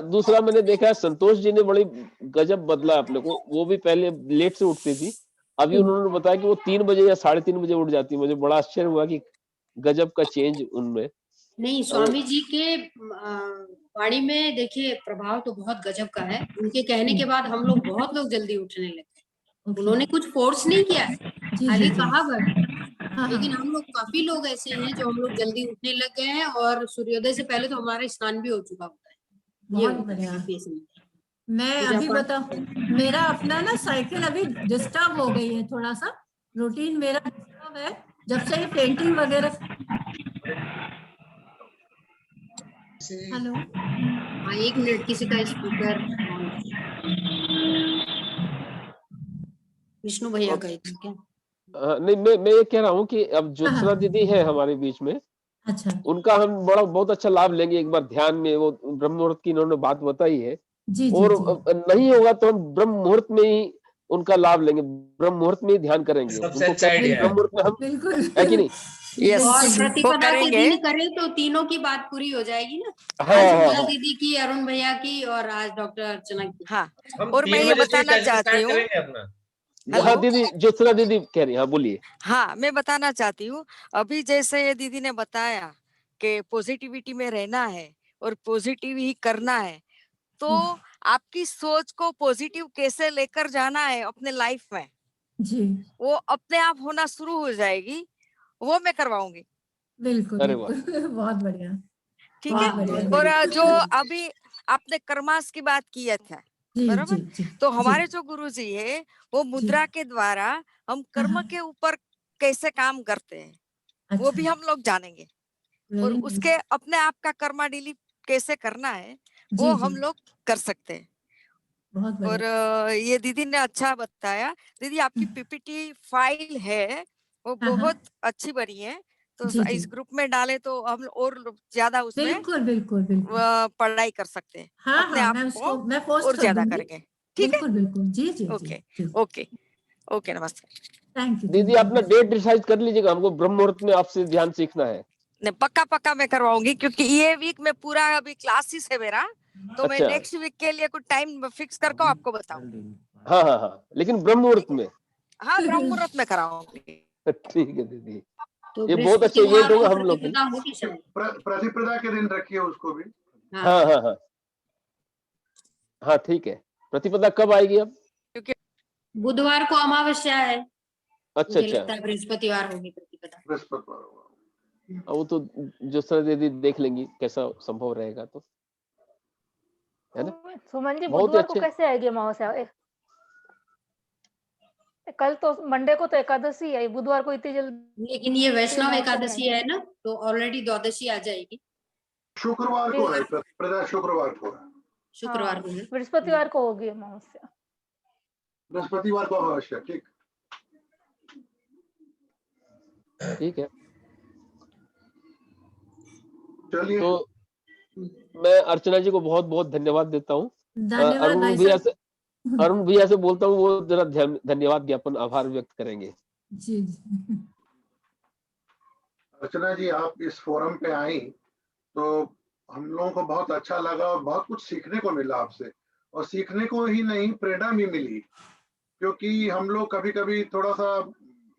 दूसरा मैंने देखा है, संतोष जी ने बड़ी गजब बदला अपने को। वो भी पहले लेट से उठती थी, अभी उन्होंने बताया कि वो 3 बजे या 3:30 बजे उठ जाती है। मुझे बड़ा आश्चर्य हुआ कि गजब का चेंज उनमें। नहीं, स्वामी जी के वाणी में देखिए प्रभाव तो बहुत गजब का है। उनके कहने के बाद हम लोग बहुत लोग जल्दी उठने लगे। उन्होंने कुछ फोर्स नहीं किया है, जी खाली जी कहा बस। हाँ लेकिन हाँ, हम लोग काफी लोग ऐसे हैं जो हम लोग जल्दी उठने लग गए हैं, और सूर्योदय से पहले तो हमारा स्नान भी हो चुका होता है। ये बहुत होता है बढ़िया। काफी समय। मैं पूजा अभी पाठ बताऊं, मेरा अपना ना साइकिल अभी डिस्टर्ब हो गई है, थोड़ा सा रूटीन मेरा डिस्टर्ब है जब से ये पेंटिंग वगैरह। हेलो, हाँ, 1 मिनट, किसी का स्पीकर ऑन। विष्णु भैया और का ही था क्या? नहीं, मैं ये कह रहा हूँ कि अब हाँ ज्योत्सना हाँ, दीदी है हमारे बीच में, अच्छा उनका हम बहुत अच्छा लाभ लेंगे एक बार ध्यान में। वो ब्रह्म मुहूर्त की इन्होंने बात बताई है, जी जी और जी नहीं होगा तो हम ब्रह्म मुहूर्त में ही उनका लाभ लेंगे, ब्रह्म मुहूर्त में ही ध्यान करेंगे। सबसे उनको अच्छा कहते हैं आइडिया ब्रह्म है। मुहूर्त में हम, बिल्कुल है कि नहीं? यस, और बिल्कुल वो प्रतिपदा के करेंगे। दिन करें तो तीनों की बात पूरी हो जाएगी ना। हाँ, आज हाँ, पूजा हाँ, दीदी की, अरुण भैया की, और आज डॉक्टर अर्चना की। हाँ, हम और मैं 3 ये बजे से बताना चाहती स्टार्ट हूँ। करेंगे अपना। हाँ, हेलो, दीदी ज्योत्सना दीदी कह रही हैं, हाँ बोलिए। हाँ, मैं बताना चाहती हूँ। अभी जैसे ये दीदी ने बताया कि पॉजिटिविटी में रहना है और पॉजिटिव ही करना है, तो आपकी सोच को पॉजिटिव कैसे लेकर जाना है अपने लाइफ में, जी, वो अपने आप होना शुरू हो जाएगी। वो मैं करवाऊंगी, बिल्कुल अरे वाह! बिल्कुल बहुत बढ़िया, ठीक है। बहुत बढ़िया। बहुत और बढ़िया। जो अभी आपने कर्मास की बात की था, जी जी बराबर। जी तो जी हमारे जो गुरुजी है, वो जी, मुद्रा के द्वारा हम हाँ कर्म हाँ, के ऊपर कैसे काम करते हैं वो अच्छा, भी हम लोग जानेंगे, और वेरी उसके नाइस। अपने आप का कर्मा डिलीट कैसे करना है जी वो जी, हम लोग कर सकते हैं। बहुत और बढ़िया। ये दीदी ने अच्छा बताया। दीदी आपकी पीपीटी फाइल है वो हाँ हाँ, बहुत अच्छी बनी है, तो जी जी, इस ग्रुप में डाले तो हम और ज्यादा उसमें बिल्कुल बिल्कुल बिल्कुल। पढ़ाई कर सकते हैं, हाँ अपने हाँ, आप मैं को उसको मैं पोस्ट और कर ज्यादा दूंगी। करेंगे। ठीक है, बिल्कुल बिल्कुल, जी जी जी ओके, जी, ओके, ओके, नमस्ते। थैंक दीदी यू। अपना डेट डिसाइड कर लीजिएगा, हमको ब्रह्म मुहूर्त में आपसे ध्यान सीखना है। नहीं, पक्का पक्का मैं करवाऊंगी, क्योंकि ये वीक में पूरा अभी क्लासेस है मेरा, तो मैं अच्छा, नेक्स्ट वीक के लिए कुछ टाइम फिक्स करके आपको बताऊंगी। हाँ, लेकिन ब्रह्म मुहूर्त में। हाँ, ब्रह्म मुहूर्त में कराऊंगी। ठीक है दीदी, तो ये बहुत अच्छा इवेंट बृहस्पतिवार होगा को हम लोग के लिए। प्रतिपदा होगी शायद। प्रतिप्रदा के दिन रखिए उसको भी। हाँ, हाँ, हाँ, ठीक है। प्रतिपदा कब आएगी अब? क्योंकि बुधवार को अमावस्या है, अच्छा, मुझे लगता है बृहस्पतिवार होगी प्रतिपदा। बृहस्पतिवार होगा। वो तो ज्योत्सना दीदी देख लेंगी कैसा संभव रहेगा, तो है ना? सुमन जी, बहुत ही बुधवार को अच्छे। कैसे आएगी अमावस्या? कल तो मंडे को तो एकादशी है, बुधवार को इतनी जल्दी लेकिन ये वैष्णव अमावस्या नहीं एकादशी आएगी। है ना, तो ऑलरेडी द्वादशी आ जाएगी। शुक्रवार को है, प्रतिप्रदा शुक्रवार को है। शुक्रवार हाँ, को है। बृहस्पतिवार को होगी अमावस्या। बृहस्पतिवार को अमावस्या, ठीक। ठीक है, चलिए, तो मैं अर्चना जी को बहुत बहुत धन्यवाद देता हूँ। धन्यवाद भाई साहब। अरुण भैया से बोलता हूँ, वो जरा धन्यवाद ज्ञापन आभार व्यक्त करेंगे। जी जी, अर्चना जी, आप इस फोरम पे आई तो हम लोगों को बहुत अच्छा लगा और बहुत कुछ सीखने को मिला आपसे, और सीखने को ही नहीं, प्रेरणा भी मिली, क्योंकि हम लोग कभी-कभी थोड़ा सा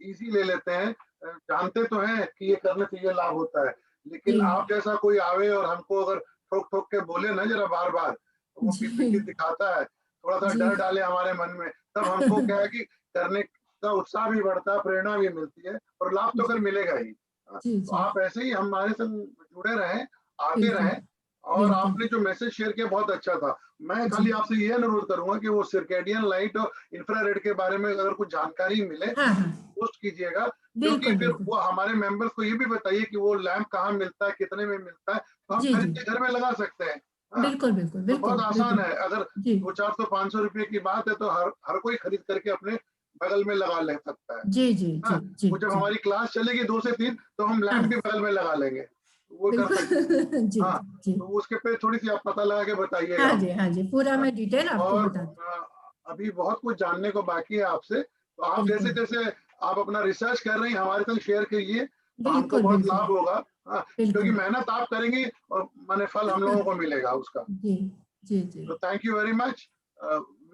इजी ले लेते हैं। जानते तो हैं कि ये करने से ये लाभ होता है, लेकिन जी। आप जैसा कोई आवे और हमको अगर ठोक-ठोक के बोले ना जरा बार-बार, तो वो जी। पीपीटी दिखाता है, थोड़ा सा जी। डर डाले हमारे मन में, तब हमको क्या है कि करने का उत्साह भी बढ़ता है, प्रेरणा भी मिलती है और लाभ तो जी। फिर मिलेगा ही। जी, तो जी। आप ऐसे ही हमारे संग जुड़े रहें, आगे बिल्कुल, रहें, और बिल्कुल। आपने जो मैसेज शेयर किया बहुत अच्छा था। मैं जी। खाली आपसे ये अनुरोध करूंगा कि वो सर्कैडियन लाइट और इंफ्रारेड के बारे में अगर कुछ जानकारी मिले हाँ, हाँ। पोस्ट कीजिएगा, क्योंकि बिल्कुल, फिर बिल्कुल। वो हमारे मेंबर्स को ये भी बताइए कि वो लैंप कहाँ मिलता है, कितने में मिलता है, तो हम जी, खरीद जी। के घर में लगा सकते हैं। हाँ, बिल्कुल, बिल्कुल, तो बिल्कुल, बहुत आसान बिल्कुल। है। अगर जी। 200-400-500 रुपए की बात है तो हर कोई खरीद करके अपने बगल में लगा ले सकता है। जी, जी, जी, हाँ, जी, वो जब जी। हमारी क्लास चलेगी 2 से 3 तो हम लैंप भी हाँ, बगल में लगा लेंगे, वो कर बिल्कुल। सकते हैं। जी, हाँ, जी। तो उसके पे थोड़ी-सी आप पता लगा के बताइएगा हाँ जी, हमको। हाँ जी, पूरा हाँ, मैं डिटेल आपको और बता दूँ। अभी बहुत कुछ जानने को बाकी है आपसे, तो आप बिल्कुल, जैसे-जैसे आप अपना रिसर्च कर रही हैं हमारे संग शेयर कीजिए, तो हमको बिल्कुल, बहुत बिल्कुल, लाभ होगा। हाँ, क्योंकि बिल्कुल। मेहनत आप करेंगी और माने फल हम लोगों को मिलेगा उसका। जी, जी, जी। तो thank you very much.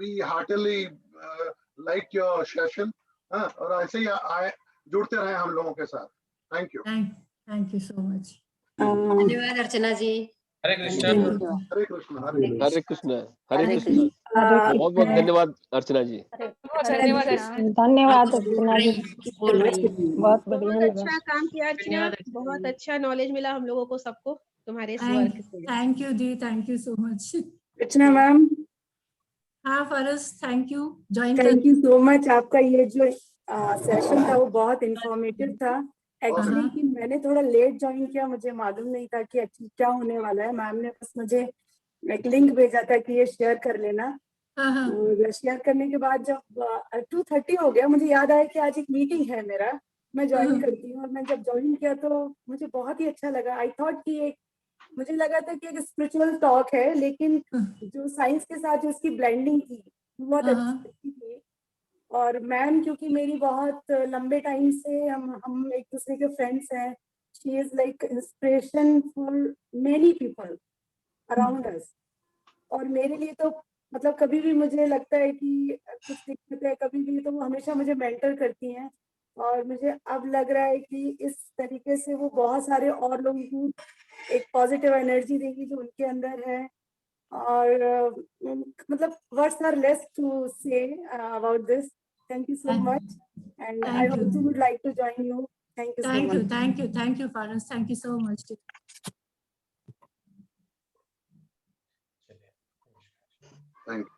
We heartily like your session. हाँ, और ऐसे ही आए जुड़ते रहें हम लोगों के साथ। Thank you. Thank you so much. धन्यवाद अर्चना जी। हरे कृष्णा। Thank you. हरे कृष्ण, हरे हरे कृष्ण। हरे कृष्ण, हरे हरे कृष्ण। कृष्ण। बहुत बहुत धन्यवाद अर्चना जी। धन्यवाद अर्चना। धन्यवाद आप बोल अर्चना रही जी, हैं, बोल रही हैं। बहुत बढ़िया बहुत लगा। अच्छा काम किया अर्चना, धन्यवाद अर्चना बहुत जी। अच्छा नॉलेज मिला हम लोगों को सबको तुम्हारे इस थैंक वर्क से। Thank you the, thank you so much. Archana ma'am, हाँ फरस, थैंक यू ज्वाइन थैंक कर। You so much. आपका ये जो सेशन था वो बहुत इंफॉर्मेटिव था। एक्चुअली हाँ, कि मैंने थोड़ा लेट ज्वाइन किया, मुझे मालूम नहीं था कि एक्चुअली क्या होने वाला है। मैम ने बस मुझे एक लिंक भेजा था कि ये शेयर कर लेना, हाँ, हाँ। और शेयर करने के बाद जब 2:30 हो गया, मुझे याद आया कि आज एक मीटिंग है मेरा, मैं ज्वाइन करती हूँ। और मैं जब ज्वाइन किया तो मुझे बहुत ही अच्छा लगा। आई थॉट कि एक, मुझे लगा था कि एक स्पिरिचुअल टॉक है, लेकिन जो साइंस के साथ जो उसकी ब्लेंडिंग थी बहुत हाँ, अच्छी थी। और मैम क्योंकि मेरी बहुत लंबे टाइम से हम एक दूसरे के फ्रेंड्स हैं, she is like inspiration for many people around us. और मेरे लिए तो मतलब कभी भी मुझे लगता है कि कुछ दिक्कत है कभी भी, तो वो हमेशा मुझे मेंटर करती हैं। और मुझे अब लग रहा है कि इस तरीके से वो बहुत सारे और लोगों को एक पॉजिटिव एनर्जी देगी जो उनके अंदर है। और मतलब words are less to say about this. Thank you so much, and I thank you, also would like to join you. Thank you so much. Thank you फरस, thank you so much. Thank you.